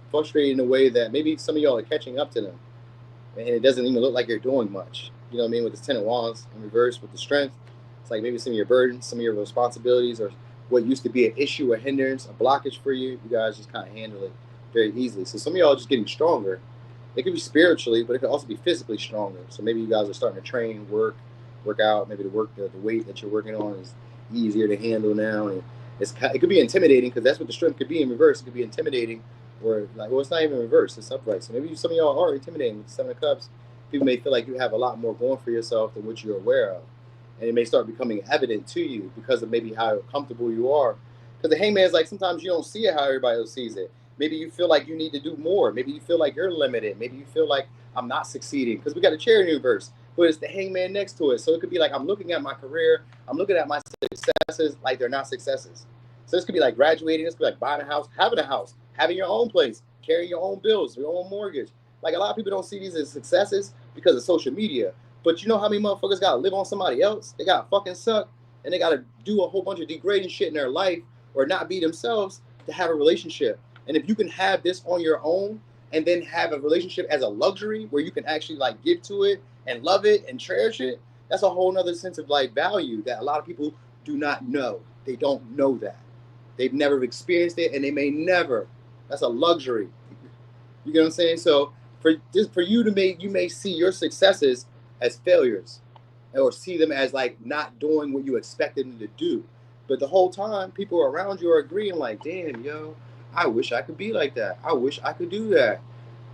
frustrated in a way that maybe some of y'all are catching up to them. And it doesn't even look like you're doing much. You know what I mean? With this 10 of Wands in reverse with the Strength. It's like maybe some of your burdens, some of your responsibilities, or what used to be an issue, a hindrance, a blockage for you. You guys just kind of handle it very easily. So some of y'all are just getting stronger. It could be spiritually, but it could also be physically stronger. So maybe you guys are starting to train, work out. Maybe the weight that you're working on is easier to handle now, and it could be intimidating because that's what the strength could be in reverse. It could be intimidating, or like, well, it's not even reverse; it's upright. So maybe some of y'all are intimidating with the Seven of Cups. People may feel like you have a lot more going for yourself than what you're aware of, and it may start becoming evident to you because of maybe how comfortable you are. Because the Hangman is like, sometimes you don't see it how everybody else sees it. Maybe you feel like you need to do more. Maybe you feel like you're limited. Maybe you feel like I'm not succeeding because we got a Charity universe, but it's the Hangman next to it. So it could be like I'm looking at my career, I'm looking at my successes like they're not successes. So this could be like graduating. This could be like buying a house, having your own place, carrying your own bills, your own mortgage. Like a lot of people don't see these as successes because of social media. But you know how many motherfuckers gotta live on somebody else? They gotta fucking suck, and they gotta do a whole bunch of degrading shit in their life or not be themselves to have a relationship. And if you can have this on your own and then have a relationship as a luxury where you can actually like give to it and love it and cherish it, that's a whole nother sense of like value that a lot of people do not know. They don't know that. They've never experienced it and they may never. That's a luxury. You get what I'm saying? So for you to you may see your successes as failures or see them as like not doing what you expected them to do. But the whole time, people around you are agreeing like, damn, yo, I wish I could be like that. I wish I could do that.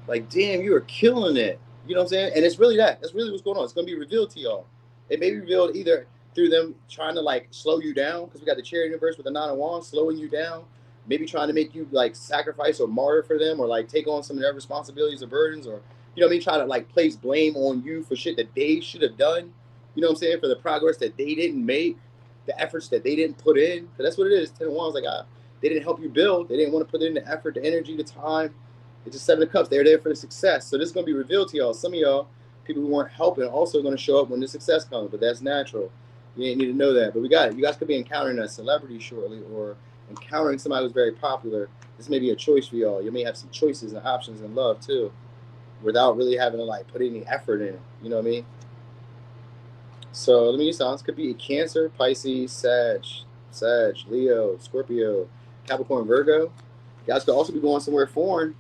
Like, damn, you are killing it. You know what I'm saying? And it's really that. That's really what's going on. It's going to be revealed to y'all. It may be revealed either through them trying to like slow you down, because we got the Charity universe with the Nine of Wands slowing you down, maybe trying to make you like sacrifice or martyr for them, or like take on some of their responsibilities or burdens, or you know what I mean, try to like place blame on you for shit that they should have done. You know what I'm saying? For the progress that they didn't make, the efforts that they didn't put in. Because that's what it is. Ten of Wands, like they didn't help you build. They didn't want to put in the effort, the energy, the time. It's just Seven of Cups. They're there for the success. So this is going to be revealed to y'all. Some of y'all, people who weren't helping, also going to show up when the success comes. But that's natural. You ain't need to know that. But we got it. You guys could be encountering a celebrity shortly, or encountering somebody who's very popular. This may be a choice for y'all. You may have some choices and options in love too, without really having to like put any effort in it. You know what I mean? So let me use sounds. Could be Cancer, Pisces, Sag, Leo, Scorpio, Capricorn, Virgo. You guys could also be going somewhere foreign,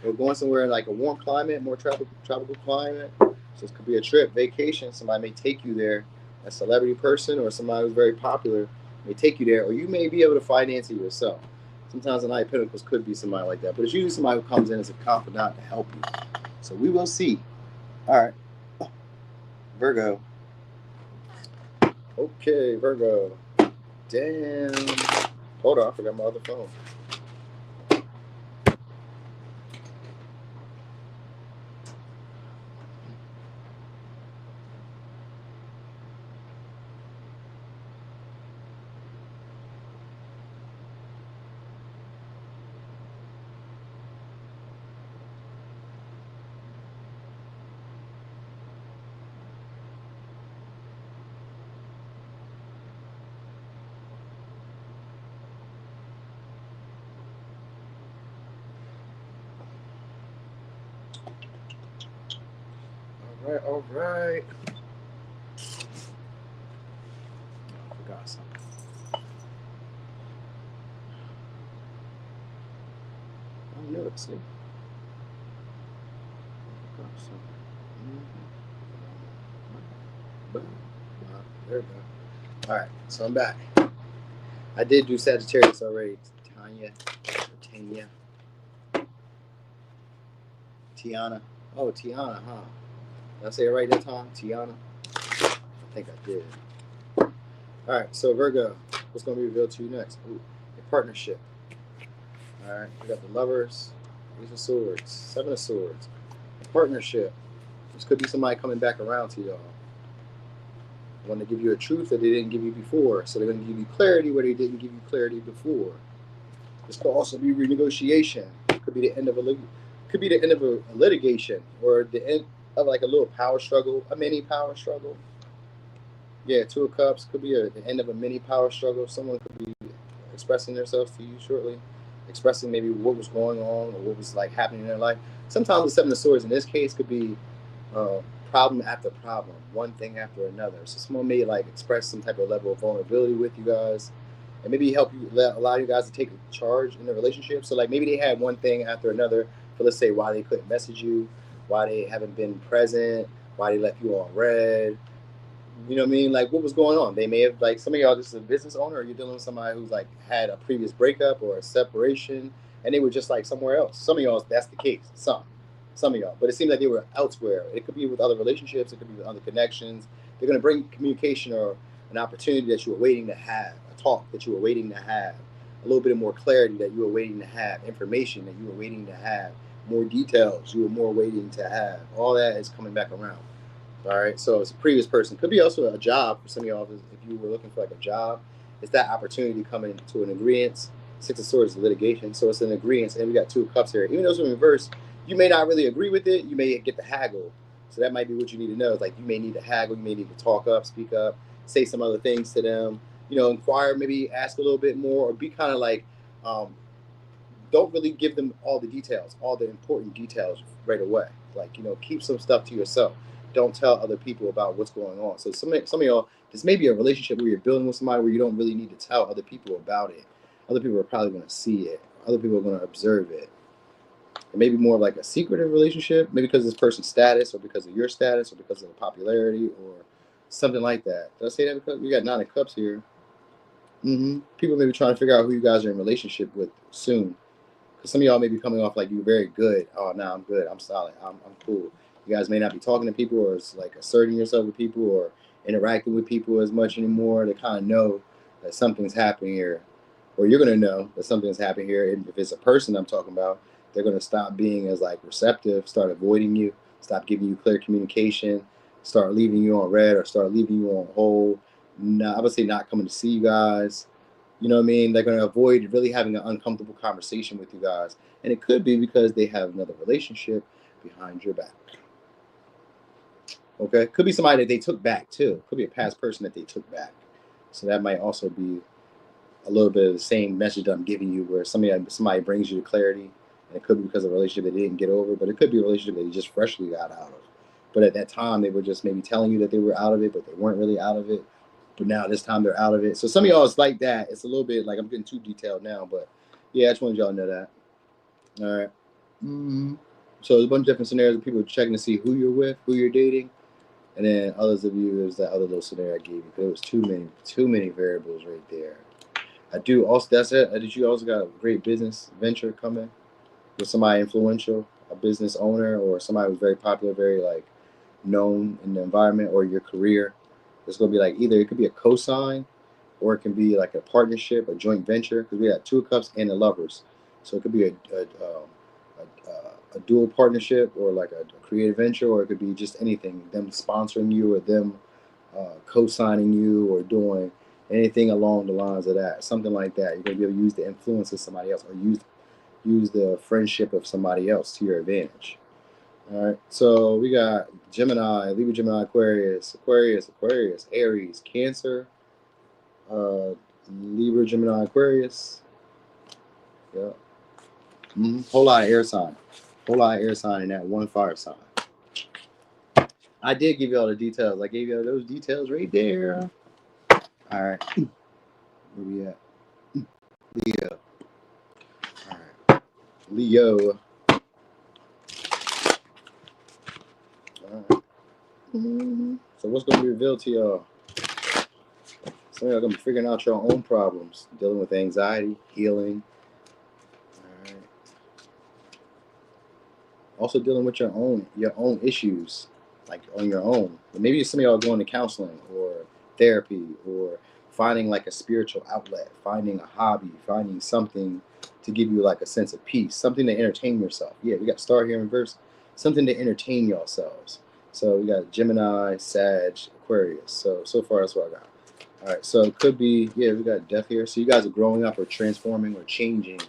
or going somewhere in like a warm climate, more tropical climate. So this could be a trip, vacation. Somebody may take you there. A celebrity person or somebody who's very popular may take you there, or you may be able to finance it yourself. Sometimes the Knight of Pentacles could be somebody like that, but it's usually somebody who comes in as a confidant to help you. So we will see. All right, Virgo. Okay, Virgo. Damn. Hold on, I forgot my other phone. All right. I forgot something. I know it, see? I forgot something. There we go. All right, so I'm back. I did do Sagittarius already. Tiana. Oh, Tiana, huh? Did I say it right that time? Tiana? I think I did. All right, so Virgo, what's going to be revealed to you next? Ooh, a partnership. All right, we got the Lovers, Ace of Swords, Seven of Swords. A partnership. This could be somebody coming back around to y'all. Want to give you a truth that they didn't give you before, so they're going to give you clarity where they didn't give you clarity before. This could also be renegotiation. It could be the end of a litigation, or the end of like a little power struggle, a mini power struggle. Yeah, Two of Cups could be the end of a mini power struggle. Someone could be expressing themselves to you shortly, expressing maybe what was going on or what was like happening in their life. Sometimes the Seven of Swords in this case could be problem after problem, one thing after another. So someone may like express some type of level of vulnerability with you guys, and maybe help you, allow you guys to take charge in the relationship. So like maybe they had one thing after another for, let's say, why they couldn't message you, why they haven't been present, why they left you on red. You know what I mean? Like, what was going on? They may have, like, some of y'all just a business owner, or you're dealing with somebody who's like had a previous breakup or a separation, and they were just like somewhere else. Some of y'all, that's the case. Some of y'all, but it seems like they were elsewhere. It could be with other relationships. It could be with other connections. They're going to bring communication or an opportunity that you were waiting to have, a talk that you were waiting to have, a little bit of more clarity that you were waiting to have, information that you were waiting to have, more details you were more waiting to have. All that is coming back around. All right, so it's a previous person. Could be also a job for some of y'all. If you were looking for like a job, it's that opportunity coming to an agreement. Six of Swords is litigation, so it's an agreement. And we got Two of Cups here. Even though it's in reverse, you may not really agree with it. You may get the haggle. So that might be what you need to know. It's like you may need to haggle. You may need to talk up, speak up, say some other things to them. You know, inquire, maybe ask a little bit more, or be kind of like, don't really give them all the details, all the important details right away. Like, you know, keep some stuff to yourself. Don't tell other people about what's going on. So some of y'all, this may be a relationship where you're building with somebody where you don't really need to tell other people about it. Other people are probably going to see it. Other people are going to observe it. It may be more like a secretive relationship, maybe because of this person's status, or because of your status, or because of the popularity, or something like that. Did I say that? Because we got Nine of Cups here. People may be trying to figure out who you guys are in relationship with soon. Because some of y'all may be coming off like you're very good. Oh, no, I'm good. I'm solid. I'm cool. You guys may not be talking to people, or it's like asserting yourself with people, or interacting with people as much anymore. They kind of know that something's happening here, or you're going to know that something's happening here. And if it's a person I'm talking about, they're going to stop being as like receptive, start avoiding you, stop giving you clear communication, start leaving you on red, or start leaving you on hold. No, I would say not coming to see you guys. You know what I mean? They're going to avoid really having an uncomfortable conversation with you guys. And it could be because they have another relationship behind your back. Okay? Could be somebody that they took back too. Could be a past person that they took back. So that might also be a little bit of the same message I'm giving you, where somebody brings you to clarity. And it could be because of a relationship they didn't get over, but it could be a relationship that you just freshly got out of. But at that time, they were just maybe telling you that they were out of it, but they weren't really out of it. But now this time they're out of it. So some of y'all is like that. It's a little bit like, I'm getting too detailed now, but yeah, I just wanted y'all to know that. All right. So there's a bunch of different scenarios of people checking to see who you're with, who you're dating, and then others of you, there's that other little scenario I gave you. There was too many variables right there. I do also, that's it. Did you also got a great business venture coming with somebody influential, a business owner, or somebody who's very popular, very like known in the environment or your career? It's going to be like either it could be a cosign, or it can be like a partnership, a joint venture, because we got Two of Cups and the Lovers. So it could be a dual partnership, or like a creative venture, or it could be just anything, them sponsoring you, or them co-signing you, or doing anything along the lines of that, something like that. You're going to be able to use the influence of somebody else, or use the friendship of somebody else to your advantage. All right, so we got Gemini, Libra, Gemini, Aquarius, Aries, Cancer, Libra, Gemini, Aquarius. Yeah. Whole lot of air sign. Whole lot of air sign in that one fire sign. I did give you all the details. I gave you all those details right there. All right. Where we at? Leo. All right. Leo. All right. So what's going to be revealed to y'all? Some of y'all going to be figuring out your own problems, dealing with anxiety, healing. All right. Also dealing with your own issues, like on your own. But maybe some of y'all are going to counseling or therapy, or finding like a spiritual outlet, finding a hobby, finding something to give you like a sense of peace, something to entertain yourself. Yeah, we got Star here in reverse. Something to entertain yourselves. So we got Gemini, Sag, Aquarius. So far that's what I got. All right, so it could be, yeah, we got Death here. So you guys are growing up or transforming or changing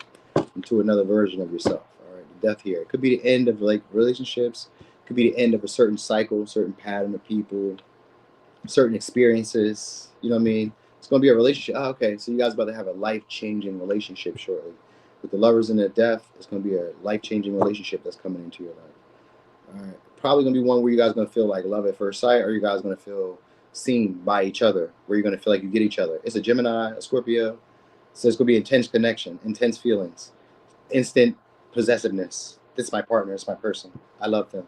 into another version of yourself. All right, Death here. It could be the end of like relationships. It could be the end of a certain cycle, certain pattern of people, certain experiences. You know what I mean? It's going to be a relationship. Oh, okay, so you guys are about to have a life-changing relationship shortly. With the Lovers and the Death, it's going to be a life-changing relationship that's coming into your life. All right. Probably going to be one where you guys are going to feel like love at first sight, or you guys are going to feel seen by each other, where you're going to feel like you get each other. It's a Gemini, a Scorpio. So it's going to be intense connection, intense feelings, instant possessiveness. This is my partner. It's my person. I love them.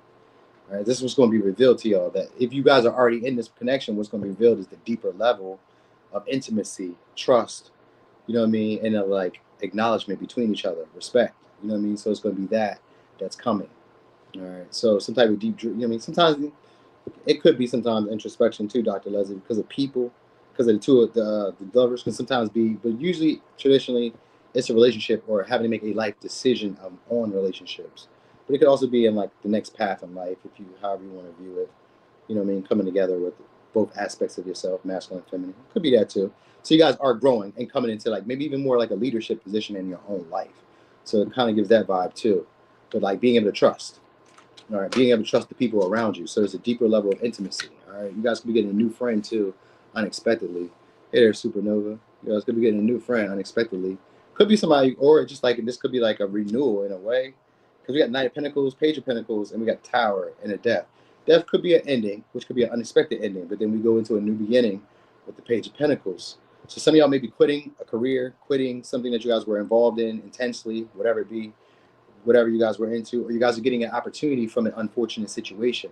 All right, this is what's going to be revealed to y'all. That if you guys are already in this connection, what's going to be revealed is the deeper level of intimacy, trust, you know what I mean, and like acknowledgement between each other, respect, you know what I mean. So it's going to be that's coming. All right, so some type of deep, you know what I mean. Sometimes it could be sometimes introspection too, Dr. Leslie, because of people, because of the two of the lovers can sometimes be, but usually traditionally it's a relationship or having to make a life decision on relationships. But it could also be in like the next path in life, if you however you want to view it. You know what I mean? Coming together with both aspects of yourself, masculine and feminine. Could be that too. So you guys are growing and coming into like maybe even more like a leadership position in your own life. So it kind of gives that vibe too. But like being able to trust. All right, being able to trust the people around you. So there's a deeper level of intimacy. All right, you guys could be getting a new friend too, unexpectedly. Hey there, Supernova. You guys could be getting a new friend unexpectedly. Could be somebody, or just like this could be like a renewal in a way, because we got Knight of Pentacles, Page of Pentacles, and we got Tower and a Death. Death could be an ending, which could be an unexpected ending, but then we go into a new beginning with the Page of Pentacles. So some of y'all may be quitting a career, quitting something that you guys were involved in intensely, whatever it be, whatever you guys were into, or you guys are getting an opportunity from an unfortunate situation,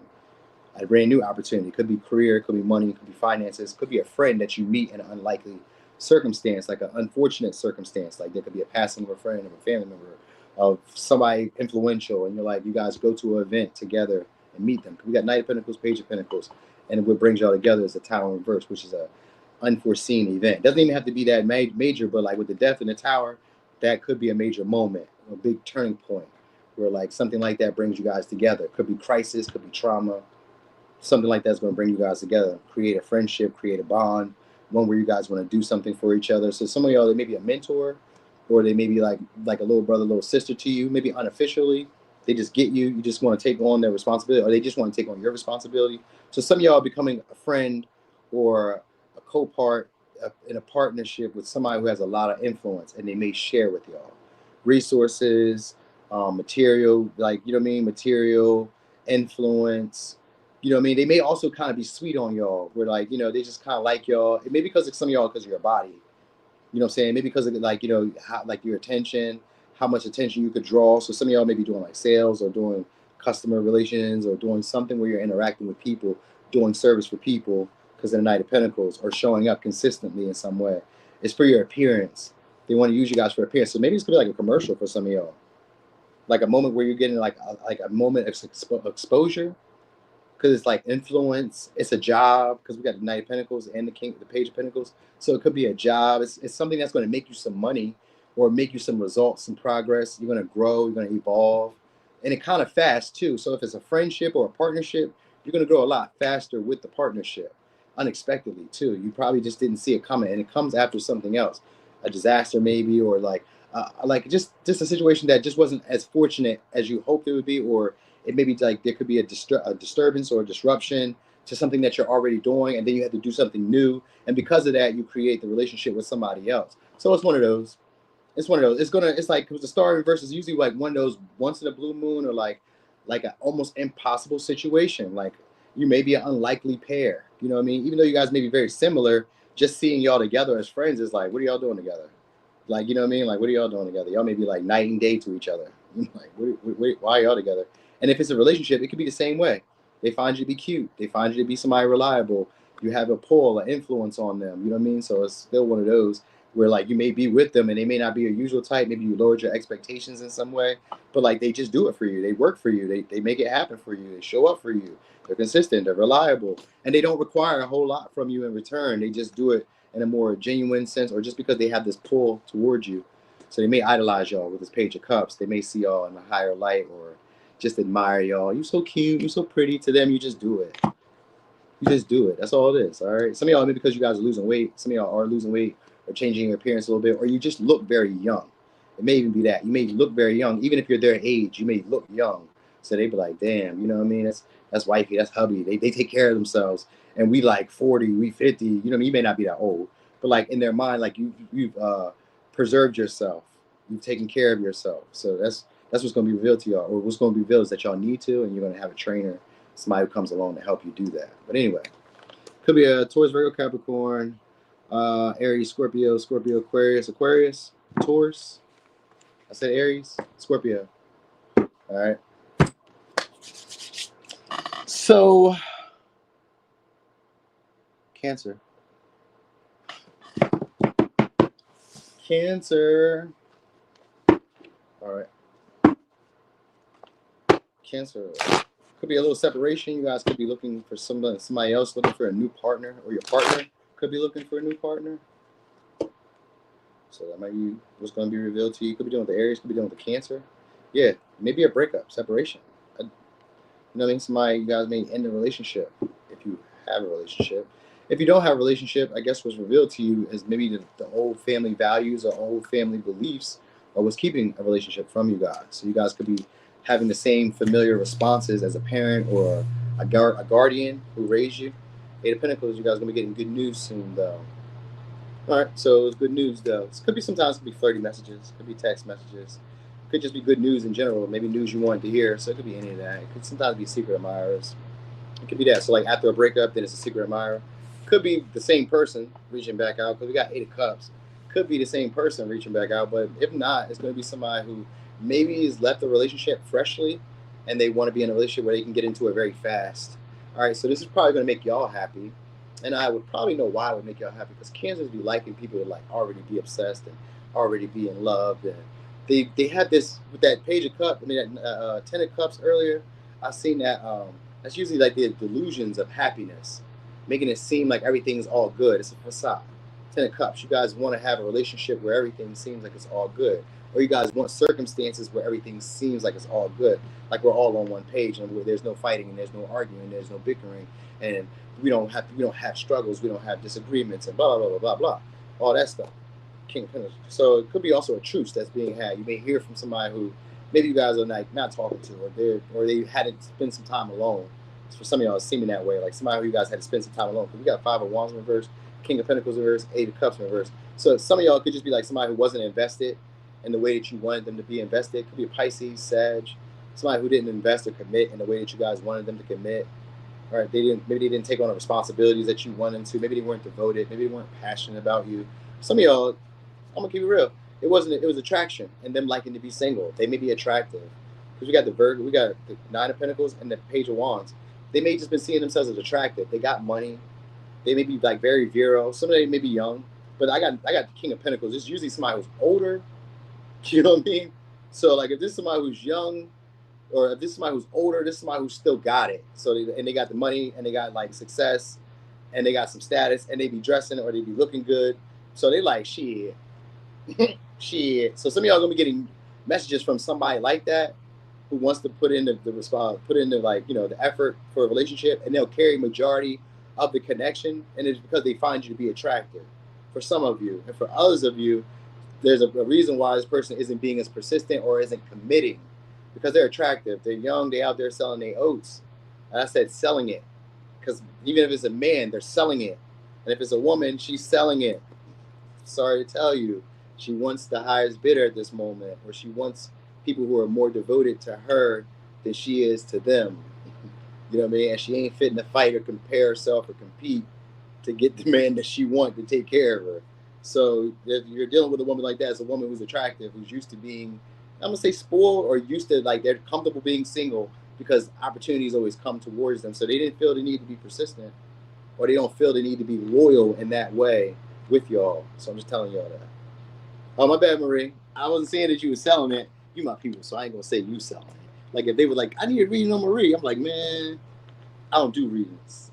a brand new opportunity. It could be career, it could be money, it could be finances, it could be a friend that you meet in an unlikely circumstance, like an unfortunate circumstance. Like there could be a passing of a friend, of a family member, of somebody influential, and you're like, you guys go to an event together and meet them. We got Knight of Pentacles, Page of Pentacles, and what brings y'all together is the Tower in reverse, which is a unforeseen event. Doesn't even have to be that major, but like with the Death in the Tower, that could be a major moment, a big turning point, where like something like that brings you guys together. Could be crisis, could be trauma, something like that's going to bring you guys together, create a friendship, create a bond, one where you guys want to do something for each other. So some of y'all, they may be a mentor, or they may be like a little brother, little sister to you, maybe unofficially. They just get you. You just want to take on their responsibility, or they just want to take on your responsibility. So some of y'all are becoming a friend or a co-part in a partnership with somebody who has a lot of influence, and they may share with y'all resources, material, like, you know what I mean, material, influence. You know what I mean? They may also kind of be sweet on y'all, where like, you know, they just kind of like y'all. It may be because of some of y'all because of your body. You know what I'm saying? Maybe because of like, you know, how, like your attention, how much attention you could draw. So some of y'all may be doing like sales or doing customer relations or doing something where you're interacting with people, doing service for people because of the Knight of Pentacles, or showing up consistently in some way. It's for your appearance. They want to use you guys for appearance. So maybe it's going to be like a commercial for some of y'all. Like a moment where you're getting like a moment of exposure, because it's like influence. It's a job, because we got the Knight of Pentacles and the Page of Pentacles. So it could be a job. It's something that's going to make you some money or make you some results, some progress. You're going to grow. You're going to evolve, and it kind of fast too. So if it's a friendship or a partnership, you're going to grow a lot faster with the partnership, unexpectedly too. You probably just didn't see it coming, and it comes after something else, a disaster maybe, or like just a situation that just wasn't as fortunate as you hoped it would be, or it may be like there could be a disturbance or a disruption to something that you're already doing, and then you have to do something new, and because of that, you create the relationship with somebody else. So it's one of those. It's one of those. It's like, because the star reverse is usually like one of those once in a blue moon, or like an almost impossible situation. Like you may be an unlikely pair. You know what I mean? Even though you guys may be very similar, just seeing y'all together as friends is like, what are y'all doing together? Like, you know what I mean? Like, what are y'all doing together? Y'all may be like night and day to each other. Like, why are y'all together? And if it's a relationship, it could be the same way. They find you to be cute. They find you to be somebody reliable. You have a pull, an influence on them. You know what I mean? So it's still one of those where like you may be with them and they may not be your usual type. Maybe you lowered your expectations in some way, but like they just do it for you. They work for you. They make it happen for you. They show up for you. They're consistent. They're reliable. And they don't require a whole lot from you in return. They just do it in a more genuine sense, or just because they have this pull towards you. So they may idolize y'all with this Page of Cups. They may see y'all in a higher light, or just admire y'all. You're so cute. You're so pretty. To them, you just do it. You just do it. That's all it is. All right. Some of y'all, maybe because you guys are losing weight, some of y'all are losing weight or changing your appearance a little bit, or you just look very young. It may even be that. You may look very young. Even if you're their age, you may look young. So they be like, damn, you know what I mean? That's wifey, that's hubby. They take care of themselves. And we like 40, we 50. You know what I mean? You may not be that old, but like in their mind, like you've preserved yourself. You've taken care of yourself. So that's what's going to be revealed to y'all. Or what's going to be revealed is that y'all need to, and you're going to have a trainer, somebody who comes along to help you do that. But anyway, could be a Taurus, Virgo, Capricorn, Aries, Scorpio, Aquarius, Taurus. I said Aries, Scorpio. All right. So, Cancer. Cancer. All right. Cancer. Could be a little separation. You guys could be looking for somebody else looking for a new partner, or your partner could be looking for a new partner. So that might be what's going to be revealed to you. Could be dealing with the Aries, could be dealing with the Cancer. Yeah, maybe a breakup, separation. You know what I mean? Somebody, you guys may end a relationship if you have a relationship. If you don't have a relationship, I guess what's revealed to you is maybe the old family values or old family beliefs or what's keeping a relationship from you guys. So you guys could be having the same familiar responses as a parent or a guardian who raised you. Eight of Pentacles, you guys are going to be getting good news soon, though. All right, so it's good news, though. It could be sometimes it could be flirty messages, could be text messages, could just be good news in general, maybe news you wanted to hear. So it could be any of that. It could sometimes be secret admirers. It could be that. So like after a breakup, then it's a secret admirer. Could be the same person reaching back out because we got Eight of Cups. Could be the same person reaching back out, but if not, it's going to be somebody who maybe has left the relationship freshly and they want to be in a relationship where they can get into it very fast. All right, so this is probably going to make y'all happy. And I would probably know why it would make y'all happy because Cancers be liking people to like already be obsessed and already be in love. And they had this with that Page of Cups. I mean, that 10 of Cups earlier. I've seen that. That's usually like the delusions of happiness, making it seem like everything's all good. It's a facade. 10 of Cups. You guys want to have a relationship where everything seems like it's all good, or you guys want circumstances where everything seems like it's all good, like we're all on one page and where there's no fighting and there's no arguing, there's no bickering, and we don't have struggles, we don't have disagreements, and blah blah blah blah blah, all that stuff. King of Pentacles. So it could be also a truce that's being had. You may hear from somebody who maybe you guys are like not talking to, or they had to spend some time alone. For some of y'all, it's seeming that way, like somebody who you guys had to spend some time alone. Because we got Five of Wands in reverse, King of Pentacles in reverse, Eight of Cups in reverse. So some of y'all could just be like somebody who wasn't invested in the way that you wanted them to be invested. It could be a Pisces, Sag, somebody who didn't invest or commit in the way that you guys wanted them to commit. All right, maybe they didn't take on the responsibilities that you wanted them to. Maybe they weren't devoted. Maybe they weren't passionate about you. Some of y'all, I'm gonna keep it real. It was attraction and them liking to be single. They may be attractive because we got the Virgo, we got the Nine of Pentacles and the Page of Wands. They may just been seeing themselves as attractive. They got money. They may be like very virile. Some of them may be young, but I got the King of Pentacles. It's usually somebody who's older. You know what I mean? So like if this is somebody who's young, or if this is somebody who's older, this is somebody who still got it. So they got the money and they got like success and they got some status and they be dressing or they be looking good. So they like shit. Shit. So some of y'all are gonna be getting messages from somebody like that who wants to put in the response, put in the like, you know, the effort for a relationship, and they'll carry majority of the connection, and it's because they find you to be attractive for some of you. And for others of you, there's a reason why this person isn't being as persistent or isn't committing. Because they're attractive, they're young, they're out there selling their oats. And I said selling it, because even if it's a man, they're selling it. And if it's a woman, she's selling it. Sorry to tell you, she wants the highest bidder at this moment, or she wants people who are more devoted to her than she is to them. You know what I mean? And she ain't fitting to fight or compare herself or compete to get the man that she wants to take care of her. So if you're dealing with a woman like that, it's a woman who's attractive, who's used to being, I'm gonna say spoiled, or used to like they're comfortable being single because opportunities always come towards them. So they didn't feel the need to be persistent, or they don't feel the need to be loyal in that way with y'all. So I'm just telling y'all that. Oh, my bad, Marie. I wasn't saying that you were selling it. You my people, so I ain't gonna say you selling it. Like if they were like, I need a reading on Marie, I'm like, man, I don't do readings.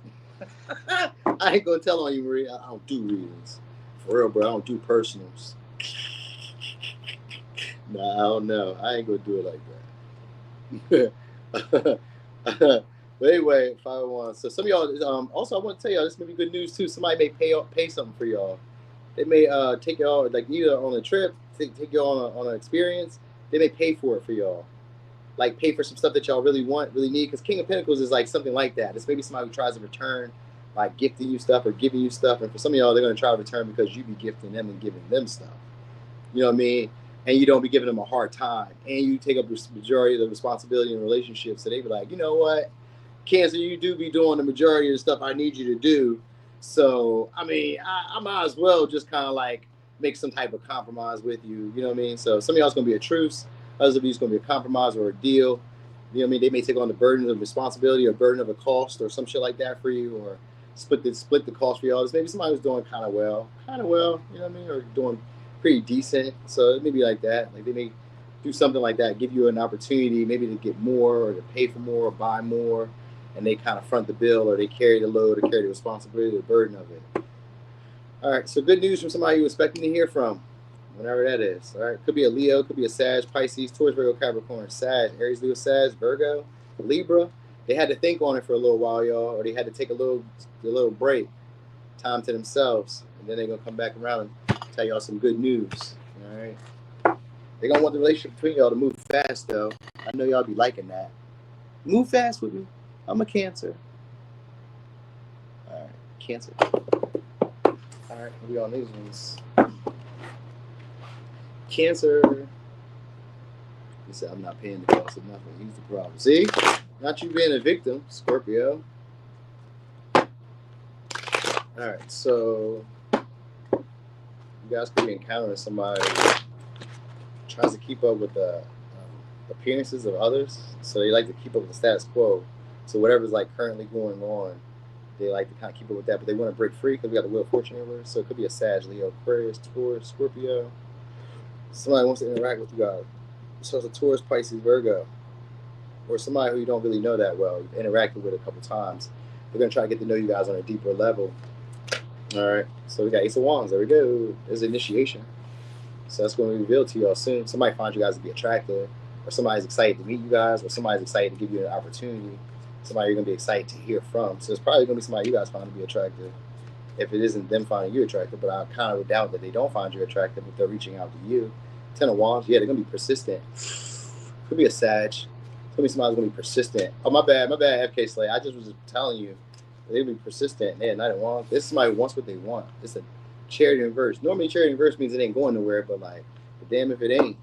I ain't gonna tell on you, Marie. I don't do readings. For real, bro. I don't do personals. Nah, I don't know. I ain't gonna do it like that. But anyway, 501. So some of y'all, also I want to tell y'all, this may be good news too. Somebody may pay something for y'all. They may take y'all like either on a trip, take y'all on an experience. They may pay for it for y'all. Like pay for some stuff that y'all really want, really need. Because King of Pentacles is like something like that. It's maybe somebody who tries to return by gifting you stuff or giving you stuff. And for some of y'all, they're going to try to return because you be gifting them and giving them stuff. You know what I mean? And you don't be giving them a hard time. And you take up the majority of the responsibility in relationships. So they be like, you know what? Cancer, you do be doing the majority of the stuff I need you to do. So, I mean, I might as well just kind of like make some type of compromise with you. You know what I mean? So some of y'all's going to be a truce. Others of you is going to be a compromise or a deal. You know what I mean? They may take on the burden of responsibility or burden of a cost or some shit like that for you, or split the cost for y'all. Maybe somebody who's doing kind of well, you know what I mean, or doing pretty decent. So it may be like that. Like they may do something like that, give you an opportunity maybe to get more or to pay for more or buy more, and they kind of front the bill or they carry the load or carry the responsibility, the burden of it. All right, so good news from somebody you're expecting to hear from, whenever that is. All right, could be a Leo, could be a Sag, Pisces, Taurus, Virgo, Capricorn, Sag, Aries, Leo, Sag, Virgo, Libra. They had to think on it for a little while, y'all, or they had to take a little break, time to themselves, and then they're gonna come back around and tell y'all some good news. All right, they're gonna want the relationship between y'all to move fast, though. I know y'all be liking that. Move fast with me. I'm a Cancer. All right, Cancer. All right, we on these ones. Cancer. He said, I'm not paying the cost of nothing. He's the problem. See? Not you being a victim, Scorpio. All right, so you guys could be encountering somebody who tries to keep up with the appearances of others. So they like to keep up with the status quo. So whatever's like currently going on, they like to kind of keep up with that, but they want to break free because we got the Wheel of Fortune here. So it could be a Sag, Leo, Aquarius, Taurus, Scorpio. Somebody wants to interact with you guys. So it's a Taurus, Pisces, Virgo, or somebody who you don't really know that well. You've interacted with a couple times. They're going to try to get to know you guys on a deeper level. All right. So we got Ace of Wands. There we go. There's initiation. So that's going to be revealed to y'all soon. Somebody finds you guys to be attractive, or somebody's excited to meet you guys, or somebody's excited to give you an opportunity. Somebody you're going to be excited to hear from. So it's probably going to be somebody you guys find to be attractive. If it isn't them finding you attractive, but I kind of would doubt that they don't find you attractive if they're reaching out to you. 10 of Wands, yeah, they're going to be persistent. Could be a Sag. Could be somebody's going to be persistent. Oh, my bad, FK Slay. I just was telling you, they're going to be persistent. Yeah, Knight of Wands. This is somebody who wants what they want. It's a Chariot in reverse. Normally, Chariot in reverse means it ain't going nowhere, but like, damn if it ain't.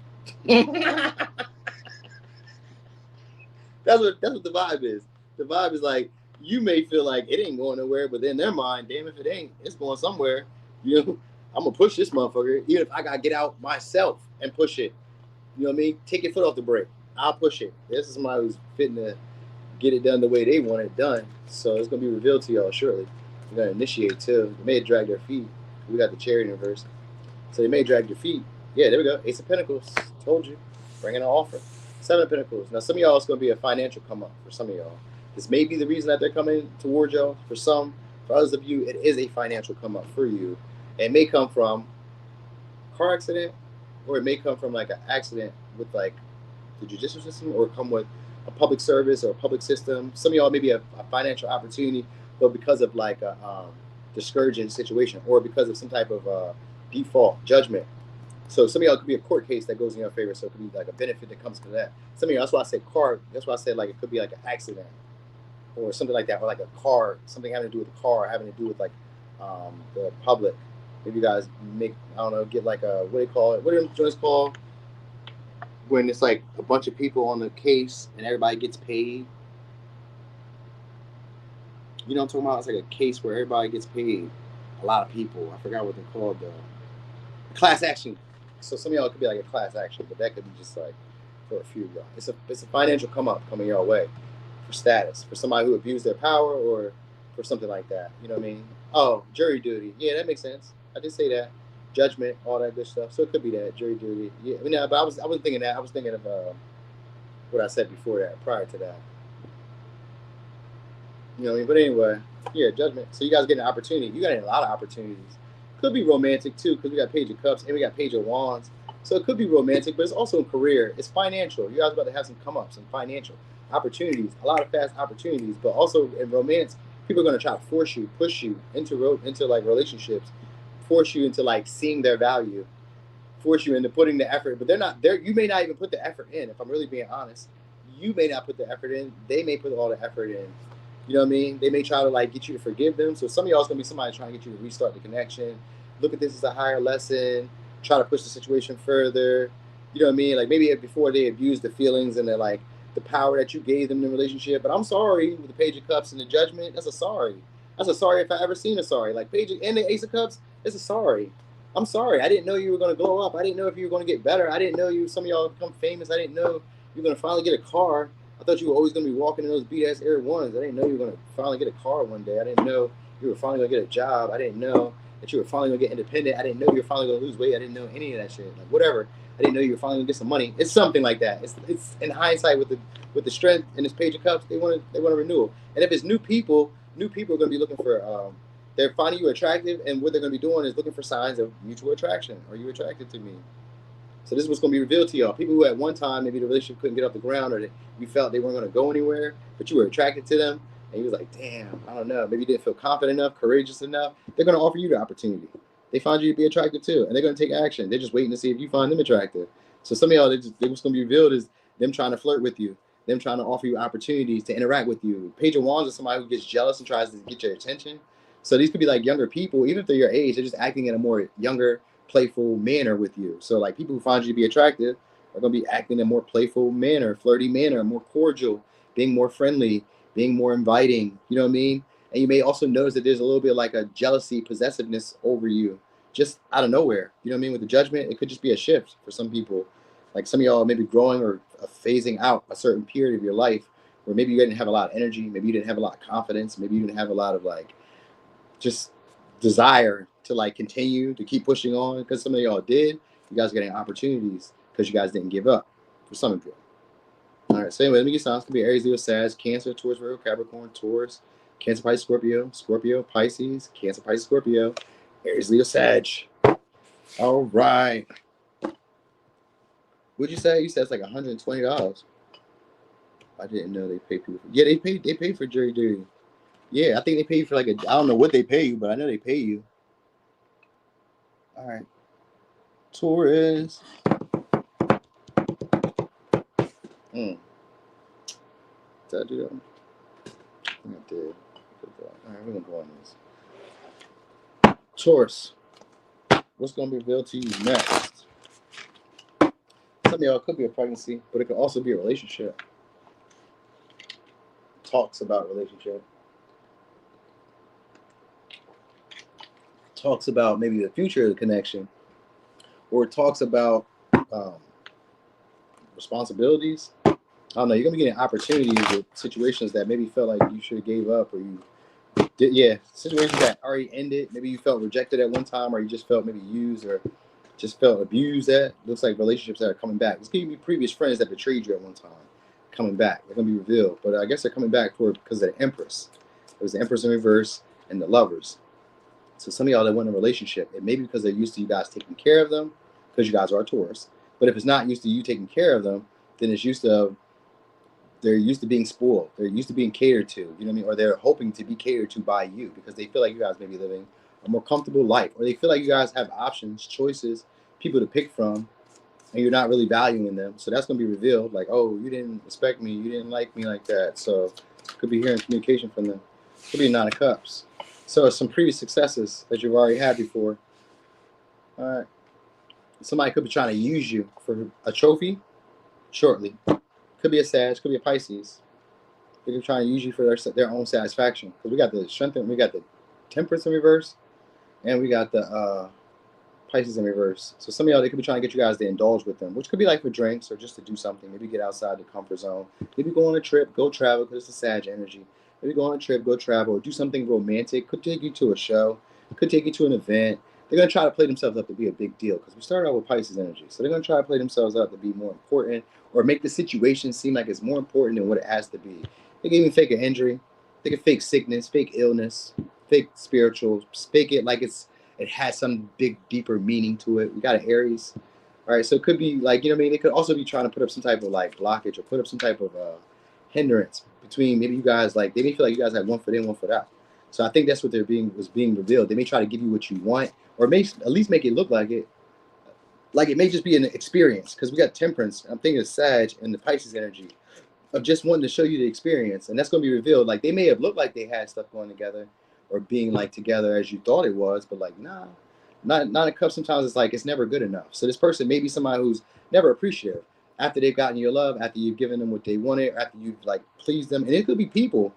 That's what the vibe is. The vibe is like, you may feel like it ain't going nowhere, but in their mind, damn if it ain't, it's going somewhere. You know, I'm gonna push this motherfucker, even if I gotta get out myself and push it. You know what I mean? Take your foot off the brake. I'll push it. This is somebody who's fitting to get it done the way they want it done. So it's gonna be revealed to y'all shortly. You're gonna initiate too. They may drag their feet. We got the Chariot in reverse. So they may drag your feet. Yeah, there we go. Ace of Pentacles. Told you. Bringing an offer. 7 of Pentacles. Now, some of y'all, it's going to be a financial come up for some of y'all. This may be the reason that they're coming towards y'all. For some, for others of you, it is a financial come up for you. It may come from a car accident, or it may come from like an accident with like the judicial system, or come with a public service or a public system. Some of y'all may be a financial opportunity, but because of like a discouraging situation, or because of some type of default judgment. So some of y'all could be a court case that goes in your favor. So it could be like a benefit that comes to that. Some of y'all, that's why I said car. That's why I said like it could be like an accident or something like that, or like a car, something having to do with the car, having to do with like the public. Maybe you guys make, I don't know, get like a, what do they call it? What are them joints called? When it's like a bunch of people on the case and everybody gets paid. You know what I'm talking about? It's like a case where everybody gets paid. A lot of people. I forgot what they're called. Class action. So some of y'all could be like a class action, but that could be just like for a few of y'all. It's a financial come up coming your way for status, for somebody who abused their power or for something like that. You know what I mean? Oh, jury duty. Yeah, that makes sense. I did say that. Judgment, all that good stuff. So it could be that jury duty. Yeah, I mean, but I wasn't thinking that. I was thinking of what I said before that, prior to that. You know what I mean? But anyway, yeah, judgment. So you guys get an opportunity. You got a lot of opportunities. Could be romantic too, because we got Page of Cups and we got Page of Wands. So it could be romantic, but it's also in career. It's financial. You guys are about to have some come ups and financial opportunities, a lot of fast opportunities. But also in romance, people are going to try to force you, push you into like relationships, force you into like seeing their value, force you into putting the effort. But they're not there. You may not even put the effort in. If I'm really being honest, you may not put the effort in. They may put all the effort in. You know what I mean? They may try to like get you to forgive them. So some of y'all is gonna be somebody trying to get you to restart the connection. Look at this as a higher lesson. Try to push the situation further. You know what I mean? Like maybe before they abused the feelings and like the power that you gave them in the relationship. But I'm sorry with the Page of Cups and the Judgment. That's a sorry. That's a sorry if I ever seen a sorry. Like Page and the Ace of Cups. It's a sorry. I'm sorry. I didn't know you were gonna glow up. I didn't know if you were gonna get better. I didn't know you. Some of y'all become famous. I didn't know you're gonna finally get a car. I thought you were always going to be walking in those beat-ass Air Ones. I didn't know you were going to finally get a car one day. I didn't know you were finally going to get a job. I didn't know that you were finally going to get independent. I didn't know you were finally going to lose weight. I didn't know any of that shit. Like, whatever. I didn't know you were finally going to get some money. It's something like that. It's in hindsight with the strength in this Page of Cups, they want a renewal. And if it's new people are going to be looking for, they're finding you attractive, and what they're going to be doing is looking for signs of mutual attraction. Are you attracted to me? So this is what's going to be revealed to y'all. People who at one time, maybe the relationship couldn't get off the ground, or you felt they weren't going to go anywhere, but you were attracted to them, and you was like, damn, I don't know. Maybe you didn't feel confident enough, courageous enough. They're going to offer you the opportunity. They find you to be attractive too, and they're going to take action. They're just waiting to see if you find them attractive. So some of y'all, what's going to be revealed is them trying to flirt with you, them trying to offer you opportunities to interact with you. Page of Wands is somebody who gets jealous and tries to get your attention. So these could be like younger people, even if they're your age, they're just acting in a more younger, playful manner with you. So like people who find you to be attractive are going to be acting in a more playful manner, flirty manner, more cordial, being more friendly, being more inviting. You know what I mean? And you may also notice that there's a little bit like a jealousy, possessiveness over you, just out of nowhere. You know what I mean? With the Judgment, it could just be a shift for some people. Like some of y'all may be growing or phasing out a certain period of your life where maybe you didn't have a lot of energy, maybe you didn't have a lot of confidence, maybe you didn't have a lot of like just desire to like continue to keep pushing on, because some of y'all did. You guys are getting opportunities because you guys didn't give up for some of you. All right, so anyway, let me get signs. It could be Aries, Leo, Sag, Cancer, Taurus, Virgo, Capricorn, Taurus, Cancer, Pisces, Scorpio, Scorpio, Pisces, Cancer, Pisces, Scorpio, Aries, Leo, Sag. All right. What'd you say? You said it's like $120. I didn't know they pay people. Yeah, they pay for jury duty. Yeah, I think they pay you for like I don't know what they pay you, but I know they pay you. All right. Taurus. Did I do that one? I think I did. All right, we're going to go on this. Taurus. What's going to be revealed to you next? Some of y'all could be a pregnancy, but it could also be a relationship. Talks about relationship. Talks about maybe the future of the connection. Or it talks about responsibilities. I don't know. You're gonna be getting opportunities with situations that maybe felt like you should have gave up, or you did. Yeah, situations that already ended. Maybe you felt rejected at one time, or you just felt maybe used, or just felt abused at. Looks like relationships that are coming back. This could be previous friends that betrayed you at one time coming back. They're gonna be revealed, but I guess they're coming back because of the Empress. It was the Empress in reverse and the Lovers. So some of y'all that want a relationship, it may be because they're used to you guys taking care of them, because you guys are a Taurus. But if it's not used to you taking care of them, then they're used to being spoiled. They're used to being catered to, you know what I mean? Or they're hoping to be catered to by you because they feel like you guys may be living a more comfortable life, or they feel like you guys have options, choices, people to pick from, and you're not really valuing them. So that's going to be revealed. Like, oh, you didn't respect me. You didn't like me like that. So could be hearing communication from them. Could be a Nine of Cups. So some previous successes that you've already had before. All right. Somebody could be trying to use you for a trophy shortly. Could be a Sag, could be a Pisces. They could try to use you for their own satisfaction. Because we got the Strength, we got the Temperance in reverse, and we got the Pisces in reverse. So some of y'all, they could be trying to get you guys to indulge with them, which could be like for drinks or just to do something. Maybe get outside the comfort zone. Maybe go on a trip, go travel, because it's a Sag energy. Maybe go on a trip, go travel, or do something romantic. Could take you to a show. Could take you to an event. They're going to try to play themselves up to be a big deal, because we started out with Pisces energy. So they're going to try to play themselves up to be more important, or make the situation seem like it's more important than what it has to be. They can even fake an injury. They can fake sickness, fake illness, fake spiritual, fake it like it has some big, deeper meaning to it. We got an Aries. All right, so it could be like, you know what I mean? They could also be trying to put up some type of like blockage, or put up some type of hindrance between maybe you guys, like they may feel like you guys have one foot in, one foot out. So I think that's what was being revealed. They may try to give you what you want, or may at least make it look like it. Like it may just be an experience, because we got Temperance. I'm thinking of Sag and the Pisces energy of just wanting to show you the experience, and that's going to be revealed. Like they may have looked like they had stuff going together, or being like together as you thought it was, but like nah, not a cup. Sometimes it's like it's never good enough. So this person may be somebody who's never appreciative after they've gotten your love, after you've given them what they wanted, after you've like pleased them. And it could be people.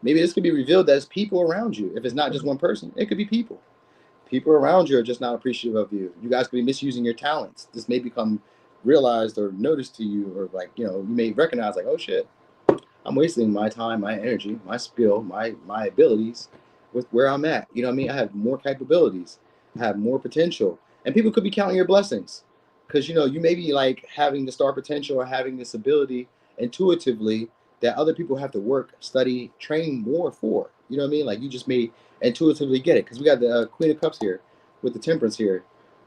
Maybe this could be revealed as people around you. If it's not just one person, it could be people. People around you are just not appreciative of you. You guys could be misusing your talents. This may become realized or noticed to you, or like, you know, you may recognize like, oh shit, I'm wasting my time, my energy, my skill, my abilities with where I'm at. You know what I mean? I have more capabilities, I have more potential, and people could be counting your blessings because you know you may be like having the star potential or having this ability intuitively that other people have to work, study, train more for. You know what I mean? Like you just may intuitively get it because we got the Queen of Cups here with the Temperance here.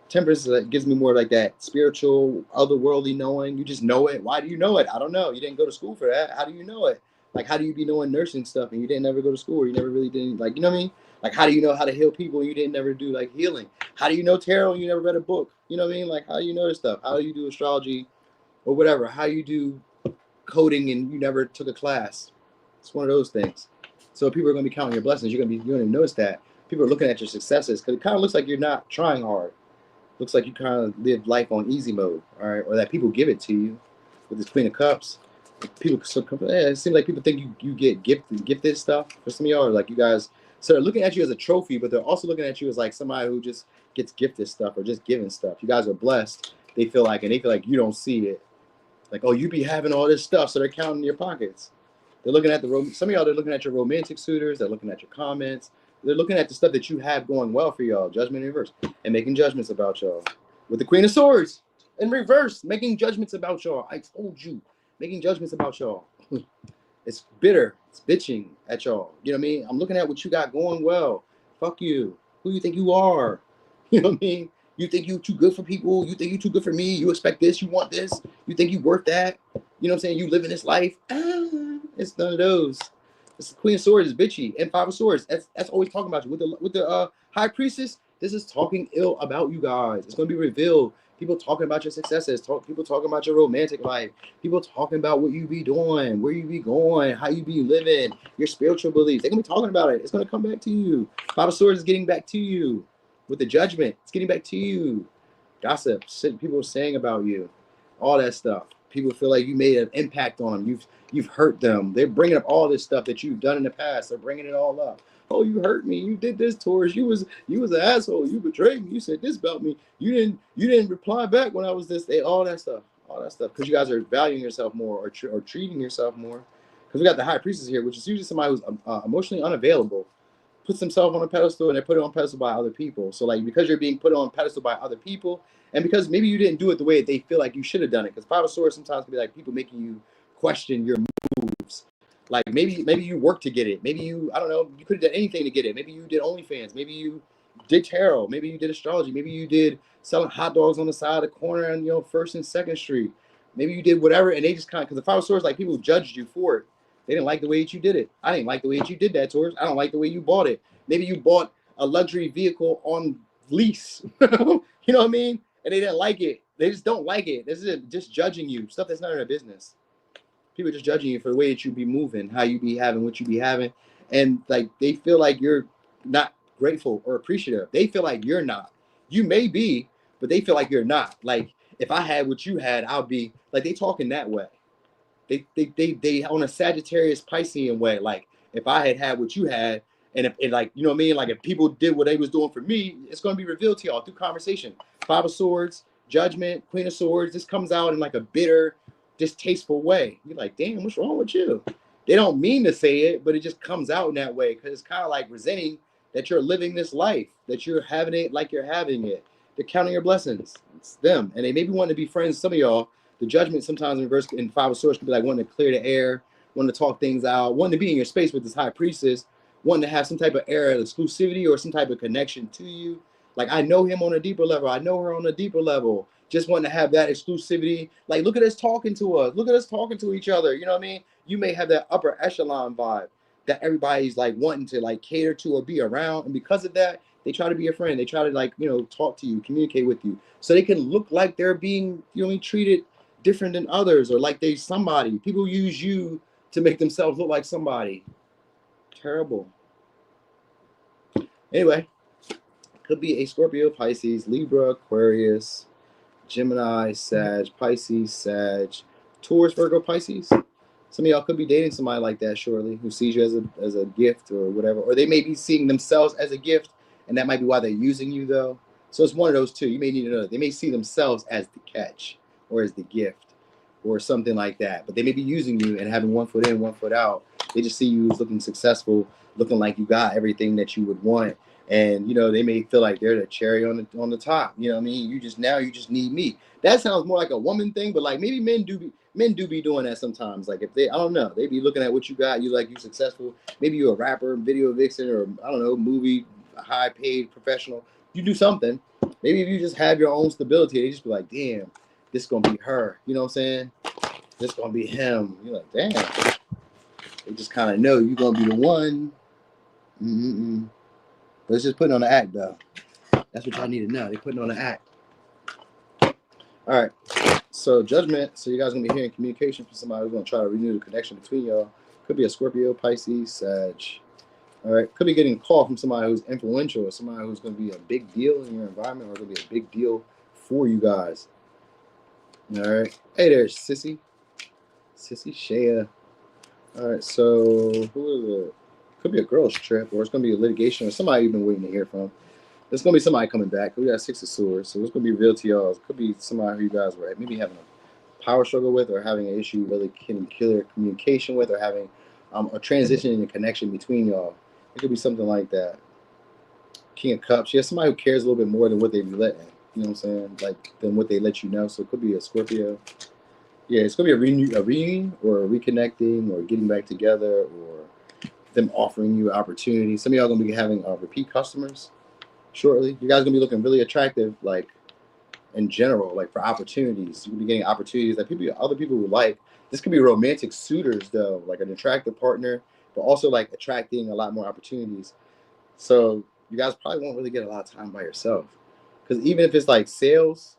Temperance gives me more like that spiritual, otherworldly knowing. You just know it. Why do you know it? I don't know. You didn't go to school for that. How do you know it? Like, how do you be knowing nursing stuff and you didn't ever go to school? Or you never really didn't, like, you know what I mean? Like, how do you know how to heal people and you didn't never do like healing? How do you know tarot and you never read a book? You know what I mean? Like, how do you know this stuff? How do you do astrology or whatever? How you do coding and you never took a class? It's one of those things. So people are going to be counting your blessings. You're going to notice that people are looking at your successes because it kind of looks like you're not trying hard. Looks like you kind of live life on easy mode, all right, or that people give it to you with this Queen of Cups. People, it seems like people think you get gifted stuff. For some of y'all, like you guys, so they're looking at you as a trophy, but they're also looking at you as like somebody who just gets gifted stuff or just given stuff. You guys are blessed. They feel like, and they feel like you don't see it. Like, oh, you be having all this stuff, so they're counting your pockets. They're looking at some of y'all. They're looking at your romantic suitors. They're looking at your comments. They're looking at the stuff that you have going well for y'all, judgment in reverse, and making judgments about y'all. With the Queen of Swords in reverse, making judgments about y'all. I told you, making judgments about y'all. It's bitter. It's bitching at y'all. You know what I mean? I'm looking at what you got going well. Fuck you. Who you think you are? You know what I mean? You think you too good for people? You think you too good for me? You expect this? You want this? You think you worth that? You know what I'm saying? You live in this life? It's none of those. This Queen of Swords is bitchy, and Five of Swords. That's always talking about you. With the High Priestess, this is talking ill about you guys. It's going to be revealed. People talking about your successes. People talking about your romantic life. People talking about what you be doing, where you be going, how you be living, your spiritual beliefs. They're going to be talking about it. It's going to come back to you. Five of Swords is getting back to you. With the Judgment, it's getting back to you. Gossip, people saying about you, all that stuff. People feel like you made an impact on them. You've hurt them. They're bringing up all this stuff that you've done in the past. They're bringing it all up. Oh, you hurt me. You did this, Taurus. You was an asshole. You betrayed me. You said this about me. You didn't reply back when I was this. All that stuff. Because you guys are valuing yourself more or treating yourself more. Because we got the High Priestess here, which is usually somebody who's emotionally unavailable, puts themselves on a pedestal, and they put it on pedestal by other people. So like because you're being put on pedestal by other people, and because maybe you didn't do it the way they feel like you should have done it. Because Five of Swords sometimes can be like people making you question your moves. Like maybe you worked to get it. Maybe you, I don't know, you could have done anything to get it. Maybe you did OnlyFans. Maybe you did tarot. Maybe you did astrology. Maybe you did selling hot dogs on the side of the corner on, 1st and 2nd Street. Maybe you did whatever, and they just kind of, because the Five of Swords, like people judged you for it. They didn't like the way that you did it. I didn't like the way that you did that, Taurus. I don't like the way you bought it. Maybe you bought a luxury vehicle on lease. You know what I mean? And they didn't like it. They just don't like it. This is just judging you. Stuff that's none of their business. People are just judging you for the way that you be moving, how you be having, what you be having. And like they feel like you're not grateful or appreciative. They feel like you're not. You may be, but they feel like you're not. Like if I had what you had, I'll be like they talking that way. They on a Sagittarius Piscean way. Like if I had what you had, and if like you know what I mean, like if people did what they was doing for me, it's going to be revealed to y'all through conversation. Five of Swords, Judgment, Queen of Swords. This comes out in like a bitter, distasteful way. You're like, damn, what's wrong with you? They don't mean to say it, but it just comes out in that way because it's kind of like resenting that you're living this life, that you're having it like you're having it. They're counting your blessings. It's them, and they maybe want to be friends. Some of y'all. The Judgment sometimes in reverse in Five of Swords could be like wanting to clear the air, wanting to talk things out, wanting to be in your space with this High Priestess, wanting to have some type of air of exclusivity or some type of connection to you. Like I know him on a deeper level. I know her on a deeper level. Just wanting to have that exclusivity. Like look at us talking to us. Look at us talking to each other. You know what I mean? You may have that upper echelon vibe that everybody's like wanting to like cater to or be around. And because of that, they try to be your friend. They try to like, talk to you, communicate with you. So they can look like they're being, treated different than others or like they somebody. People use you to make themselves look like somebody. Terrible. Anyway, could be a Scorpio, Pisces, Libra, Aquarius, Gemini, Sag, Pisces, Sag, Taurus, Virgo, Pisces. Some of y'all could be dating somebody like that shortly who sees you as a gift or whatever. Or they may be seeing themselves as a gift, and that might be why they're using you though. So it's one of those two. You may need to know. They may see themselves as the catch or as the gift, or something like that. But they may be using you and having one foot in, one foot out. They just see you as looking successful, looking like you got everything that you would want. And, you know, they may feel like they're the cherry on the top. You know what I mean? You just need me. That sounds more like a woman thing, but like maybe men do be doing that sometimes. Like if they, I don't know, they be looking at what you got, you like you successful. Maybe you're a rapper, video vixen, or I don't know, movie, high paid professional. You do something. Maybe if you just have your own stability, they just be like, damn, this is gonna be her. You know what I'm saying? This gonna be him. You're like, damn. They just kind of know you're gonna be the one. But it's just putting on the act, though. That's what y'all need to know. They're putting on the act. All right. So judgment. So you guys gonna be hearing communication from somebody who's gonna try to renew the connection between y'all. Could be a Scorpio, Pisces, Sag. All right. Could be getting a call from somebody who's influential, or somebody who's gonna be a big deal in your environment, or gonna be a big deal for you guys. All right. Hey there, Sissy Shea. All right. So who is it? Could be a girl's trip, or it's gonna be a litigation, or somebody you've been waiting to hear from. There's gonna be somebody coming back. We got 6 of Swords, so it's gonna be real to y'all. It could be somebody who you guys were maybe having a power struggle with, or having an issue really getting clear communication with, or having a transition in the connection between y'all. It could be something like that. King of Cups. Yeah, somebody who cares a little bit more than what they be letting. You know what I'm saying? Like than what they let you know. So it could be a Scorpio. Yeah, it's gonna be a reunion, or a reconnecting, or getting back together, or them offering you opportunities. Some of y'all gonna be having repeat customers shortly. You guys gonna be looking really attractive, like in general, like for opportunities. You'll be getting opportunities that other people would like. This could be romantic suitors though, like an attractive partner, but also like attracting a lot more opportunities. So you guys probably won't really get a lot of time by yourself, because even if it's like sales,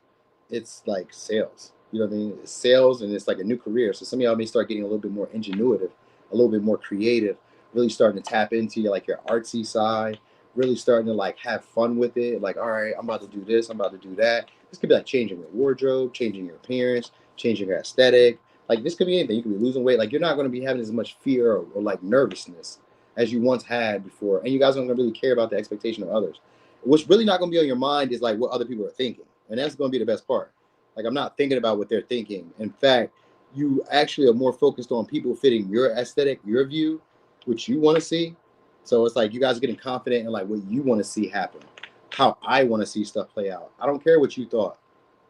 it's like sales. You know what I mean? It's sales, and it's like a new career. So some of y'all may start getting a little bit more ingenuitive, a little bit more creative, really starting to tap into your artsy side, really starting to like have fun with it. Like, all right, I'm about to do this, I'm about to do that. This could be like changing your wardrobe, changing your appearance, changing your aesthetic. Like this could be anything. You could be losing weight. Like you're not going to be having as much fear or like nervousness as you once had before. And you guys aren't going to really care about the expectation of others. What's really not going to be on your mind is like what other people are thinking. And that's going to be the best part. Like I'm not thinking about what they're thinking. In fact, you actually are more focused on people fitting your aesthetic, your view, which you want to see. So it's like you guys are getting confident in like what you want to see happen, how I want to see stuff play out. I don't care what you thought.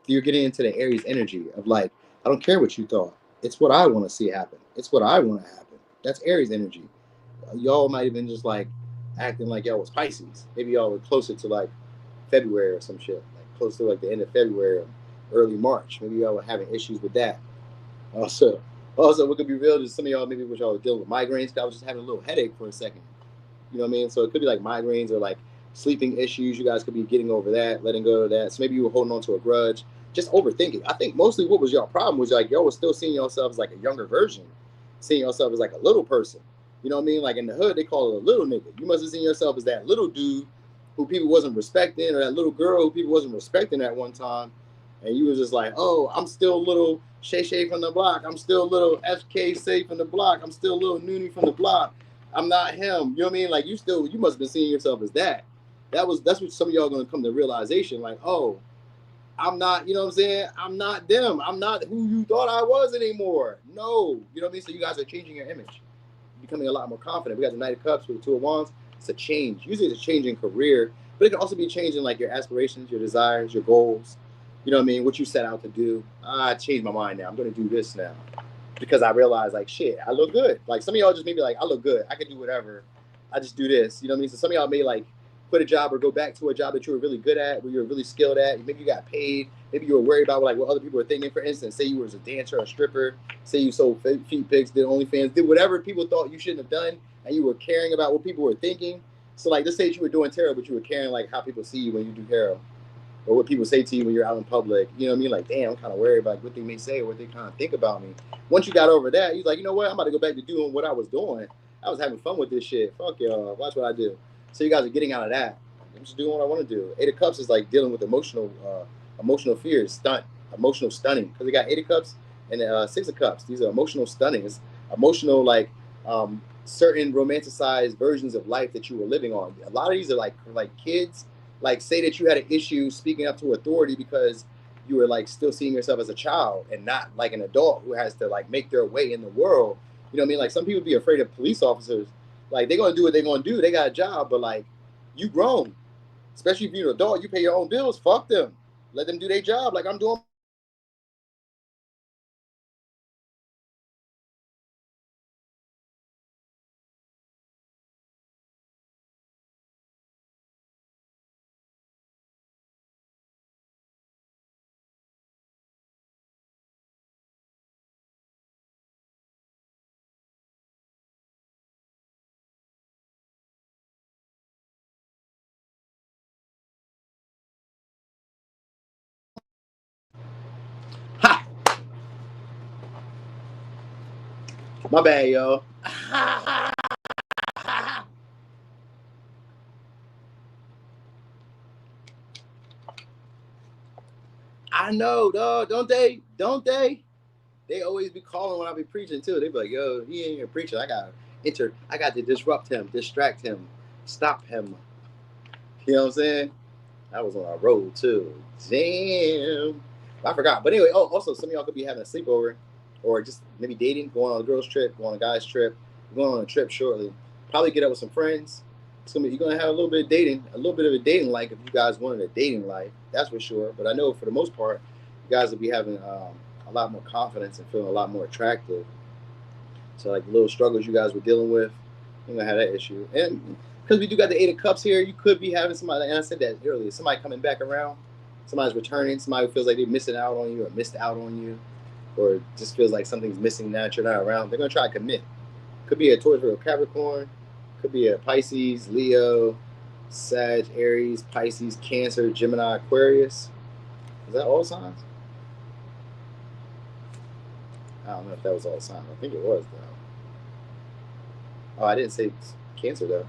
You're getting into the Aries energy of like, I don't care what you thought. It's what I want to see happen. It's what I want to happen. That's Aries energy. Y'all might have been just like acting like y'all was Pisces. Maybe y'all were closer to like February or some shit, like close to like the end of February or early March. Maybe y'all were having issues with that. Also, what could be real is some of y'all maybe wish y'all were dealing with migraines. Cause I was just having a little headache for a second. You know what I mean? So it could be like migraines or like sleeping issues. You guys could be getting over that, letting go of that. So maybe you were holding on to a grudge, just overthinking. I think mostly what was y'all problem was like y'all was still seeing yourselves as like a younger version, seeing yourself as like a little person. You know what I mean? Like in the hood, they call it a little nigga. You must have seen yourself as that little dude who people wasn't respecting, or that little girl who people wasn't respecting at one time. And you was just like, oh, I'm still little Shay Shay from the block. I'm still little FK Say from the block. I'm still little Noonie from the block. I'm not him. You know what I mean? Like you must have been seeing yourself as that. That's what some of y'all are gonna come to realization. Like, oh, I'm not, you know what I'm saying? I'm not them. I'm not who you thought I was anymore. No. You know what I mean? So you guys are changing your image, becoming a lot more confident. We got the Knight of Cups with the Two of Wands. It's a change. Usually it's a change in career, but it can also be a change in like your aspirations, your desires, your goals. You know what I mean? What you set out to do. I changed my mind now. I'm going to do this now. Because I realized, like, shit, I look good. Like, some of y'all just maybe like, I look good. I can do whatever. I just do this. You know what I mean? So some of y'all may, like, quit a job or go back to a job that you were really good at, where you were really skilled at. Maybe you got paid. Maybe you were worried about, like, what other people were thinking. For instance, say you was a dancer or a stripper. Say you sold feet pics, did OnlyFans, did whatever people thought you shouldn't have done, and you were caring about what people were thinking. So, like, let's say you were doing tarot, but you were caring, like, how people see you when you do tarot, or what people say to you when you're out in public. You know what I mean? Like, damn, I'm kind of worried about what they may say or what they kind of think about me. Once you got over that, you're like, you know what? I'm about to go back to doing what I was doing. I was having fun with this shit. Fuck y'all. Watch what I do. So you guys are getting out of that. I'm just doing what I want to do. 8 of Cups is like dealing with emotional fears, emotional stunning. Because they got 8 of Cups and 6 of Cups. These are emotional stunning. It's emotional, like certain romanticized versions of life that you were living on. A lot of these are like kids. Like, say that you had an issue speaking up to authority because you were like still seeing yourself as a child and not like an adult who has to like make their way in the world. You know what I mean? Like some people be afraid of police officers. Like they're gonna do what they're gonna do. They got a job, but like you grown, especially if you're an adult, you pay your own bills. Fuck them. Let them do their job like I'm doing. Ha! My bad, yo. I know, dog. Don't they? Don't they? They always be calling when I be preaching too. They be like, "Yo, he ain't here preaching. I got to disrupt him, distract him, stop him." You know what I'm saying? I was on a road too. Damn. I forgot. But anyway, also some of y'all could be having a sleepover or just maybe dating, going on a girl's trip, going on a guy's trip, going on a trip shortly. Probably get up with some friends. You're gonna have a little bit of dating, a little bit of a dating life if you guys wanted a dating life, that's for sure. But I know for the most part, you guys will be having a lot more confidence and feeling a lot more attractive. So like the little struggles you guys were dealing with, you're gonna have that issue. And because we do got the Eight of Cups here, you could be having somebody, and I said that earlier, somebody coming back around, somebody's returning, somebody who feels like they're missing out on you or missed out on you, or just feels like something's missing now that you're not around. They're gonna try to commit. Could be a Taurus or a Capricorn, could be a Pisces, Leo, Sag, Aries, Pisces, Cancer, Gemini, Aquarius. Is that all signs? I don't know if that was all signs. I think it was though. Oh, I didn't say Cancer though.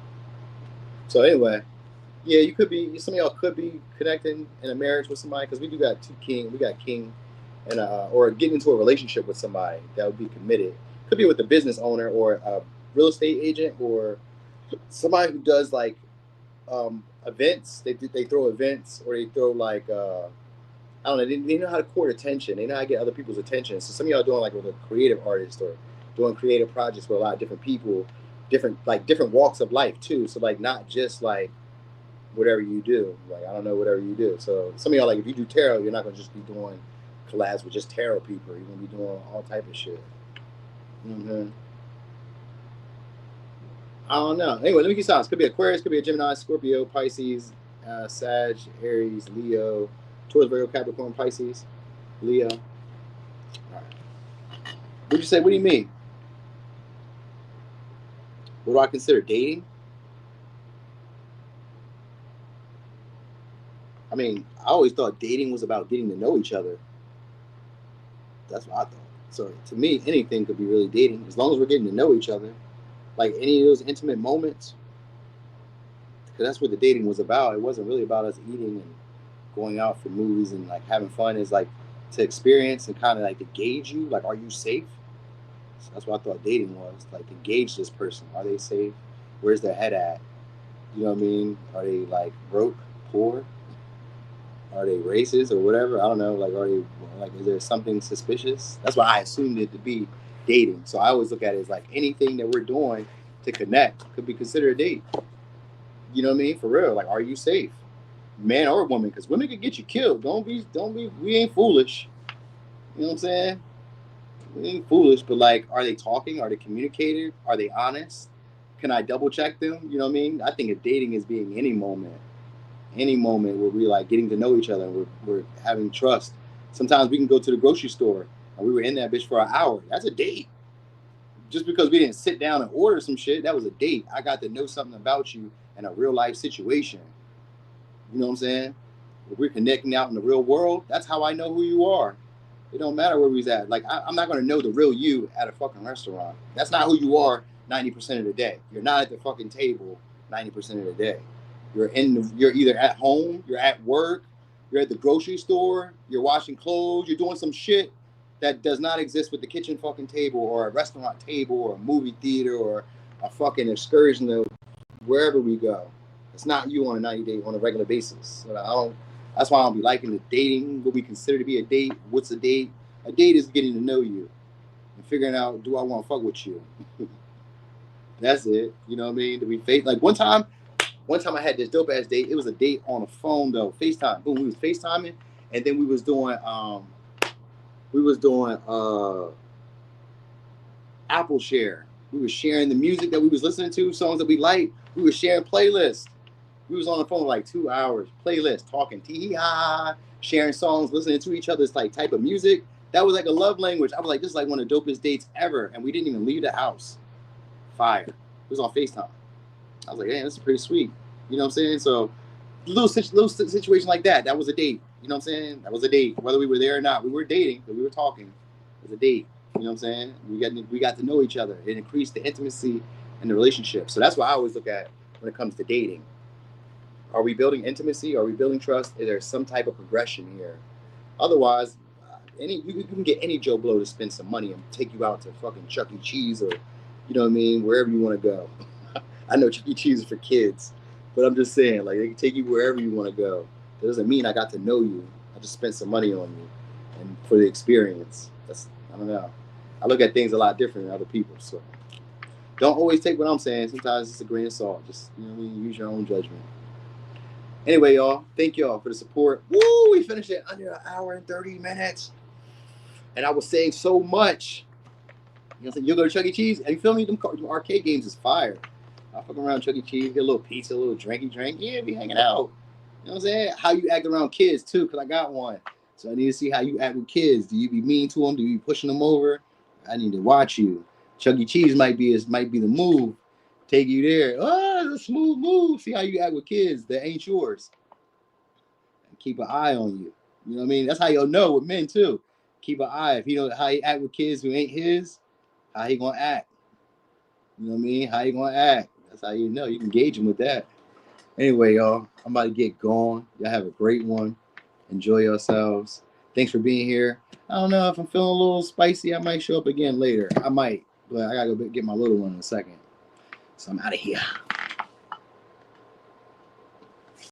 So anyway, yeah, you could be. Some of y'all could be connecting in a marriage with somebody because we do got two king. We got king, and or getting into a relationship with somebody that would be committed. Could be with a business owner or a real estate agent or somebody who does like events. They throw events or they throw like I don't know. They know how to court attention. They know how to get other people's attention. So some of y'all doing like with a creative artist or doing creative projects with a lot of different people, different walks of life too. So like not just like whatever you do. Like I don't know whatever you do. So some of y'all like if you do tarot, you're not gonna just be doing collabs with just tarot people. You're gonna be doing all type of shit. Mm-hmm. I don't know. Anyway, let me get signs. Could be Aquarius, could be a Gemini, Scorpio, Pisces, Sag, Aries, Leo, Taurus, Virgo, Capricorn, Pisces, Leo. All right. What'd you say? What do you mean? What do I consider dating? I mean, I always thought dating was about getting to know each other. That's what I thought. So to me, anything could be really dating as long as we're getting to know each other. Like any of those intimate moments, because that's what the dating was about. It wasn't really about us eating and going out for movies and like having fun. Is like to experience and kind of like to gauge you. Like, are you safe? So that's what I thought dating was. Like to gauge this person. Are they safe? Where's their head at? You know what I mean? Are they like broke, poor? Are they racist or whatever? I don't know. Like, are they like? Is there something suspicious? That's why I assumed it to be dating. So I always look at it as like anything that we're doing to connect could be considered a date. You know what I mean? For real. Like, are you safe, man or woman? Because women could get you killed. Don't be. We ain't foolish. You know what I'm saying? We ain't foolish. But like, are they talking? Are they communicating? Are they honest? Can I double check them? You know what I mean? I think of dating as being any moment where we're like getting to know each other and we're having trust. Sometimes we can go to the grocery store and we were in that bitch for an hour. That's a date. Just because we didn't sit down and order some shit, that was a date. I got to know something about you in a real life situation. You know what I'm saying? If we're connecting out in the real world, that's how I know who you are. It don't matter where we's at. Like I'm not gonna know the real you at a fucking restaurant. That's not who you are 90% of the day. You're not at the fucking table 90% of the day. You're either at home, you're at work, you're at the grocery store, you're washing clothes, you're doing some shit that does not exist with the kitchen fucking table or a restaurant table or a movie theater or a fucking excursion to wherever we go. It's not you on a 90-day on a regular basis. So That's why I don't be liking the dating, what we consider to be a date. What's a date? A date is getting to know you and figuring out, do I want to fuck with you? That's it. You know what I mean? Do we face like one time I had this dope ass date. It was a date on a phone though, FaceTime. Boom, we was FaceTiming, and then we was doing Apple Share. We were sharing the music that we was listening to, songs that we liked. We were sharing playlists. We was on the phone for like 2 hours, playlist, talking, tee-hee-ha, sharing songs, listening to each other's like type of music. That was like a love language. I was like, this is like one of the dopest dates ever. And we didn't even leave the house. Fire. It was on FaceTime. I was like, hey, this is pretty sweet. You know what I'm saying? So little situation like that. That was a date. You know what I'm saying? That was a date. Whether we were there or not, we were dating, but we were talking. It was a date. You know what I'm saying? We got to know each other. It increased the intimacy in the relationship. So that's what I always look at when it comes to dating. Are we building intimacy? Are we building trust? Is there some type of progression here? Otherwise, you can get any Joe Blow to spend some money and take you out to fucking Chuck E. Cheese or, you know what I mean, wherever you want to go. I know Chuck E. Cheese is for kids, but I'm just saying, like, they can take you wherever you want to go. That doesn't mean I got to know you. I just spent some money on you and for the experience. I don't know. I look at things a lot different than other people, so don't always take what I'm saying. Sometimes it's a grain of salt. Just, you know what I mean, use your own judgment. Anyway, y'all, thank y'all for the support. Woo, we finished it under an hour and 30 minutes. And I was saying so much. You know what I'm saying? You'll go to Chuck E. Cheese, and you feel me? Them arcade games is fire. I'll fuck around Chuck E. Cheese, get a little pizza, a little drinky drink. Yeah, be hanging out. You know what I'm saying? How you act around kids, too, because I got one. So I need to see how you act with kids. Do you be mean to them? Do you be pushing them over? I need to watch you. Chuck E. Cheese might be the move. Take you there. Oh, it's a smooth move. See how you act with kids that ain't yours. And keep an eye on you. You know what I mean? That's how you'll know with men too. Keep an eye. If you know how he act with kids who ain't his, how he gonna act. You know what I mean? How he gonna act. That's how you know. You can gauge him with that. Anyway, y'all, I'm about to get going. Y'all have a great one. Enjoy yourselves. Thanks for being here. I don't know if I'm feeling a little spicy. I might show up again later. I might, but I gotta go get my little one in a second. So I'm out of here.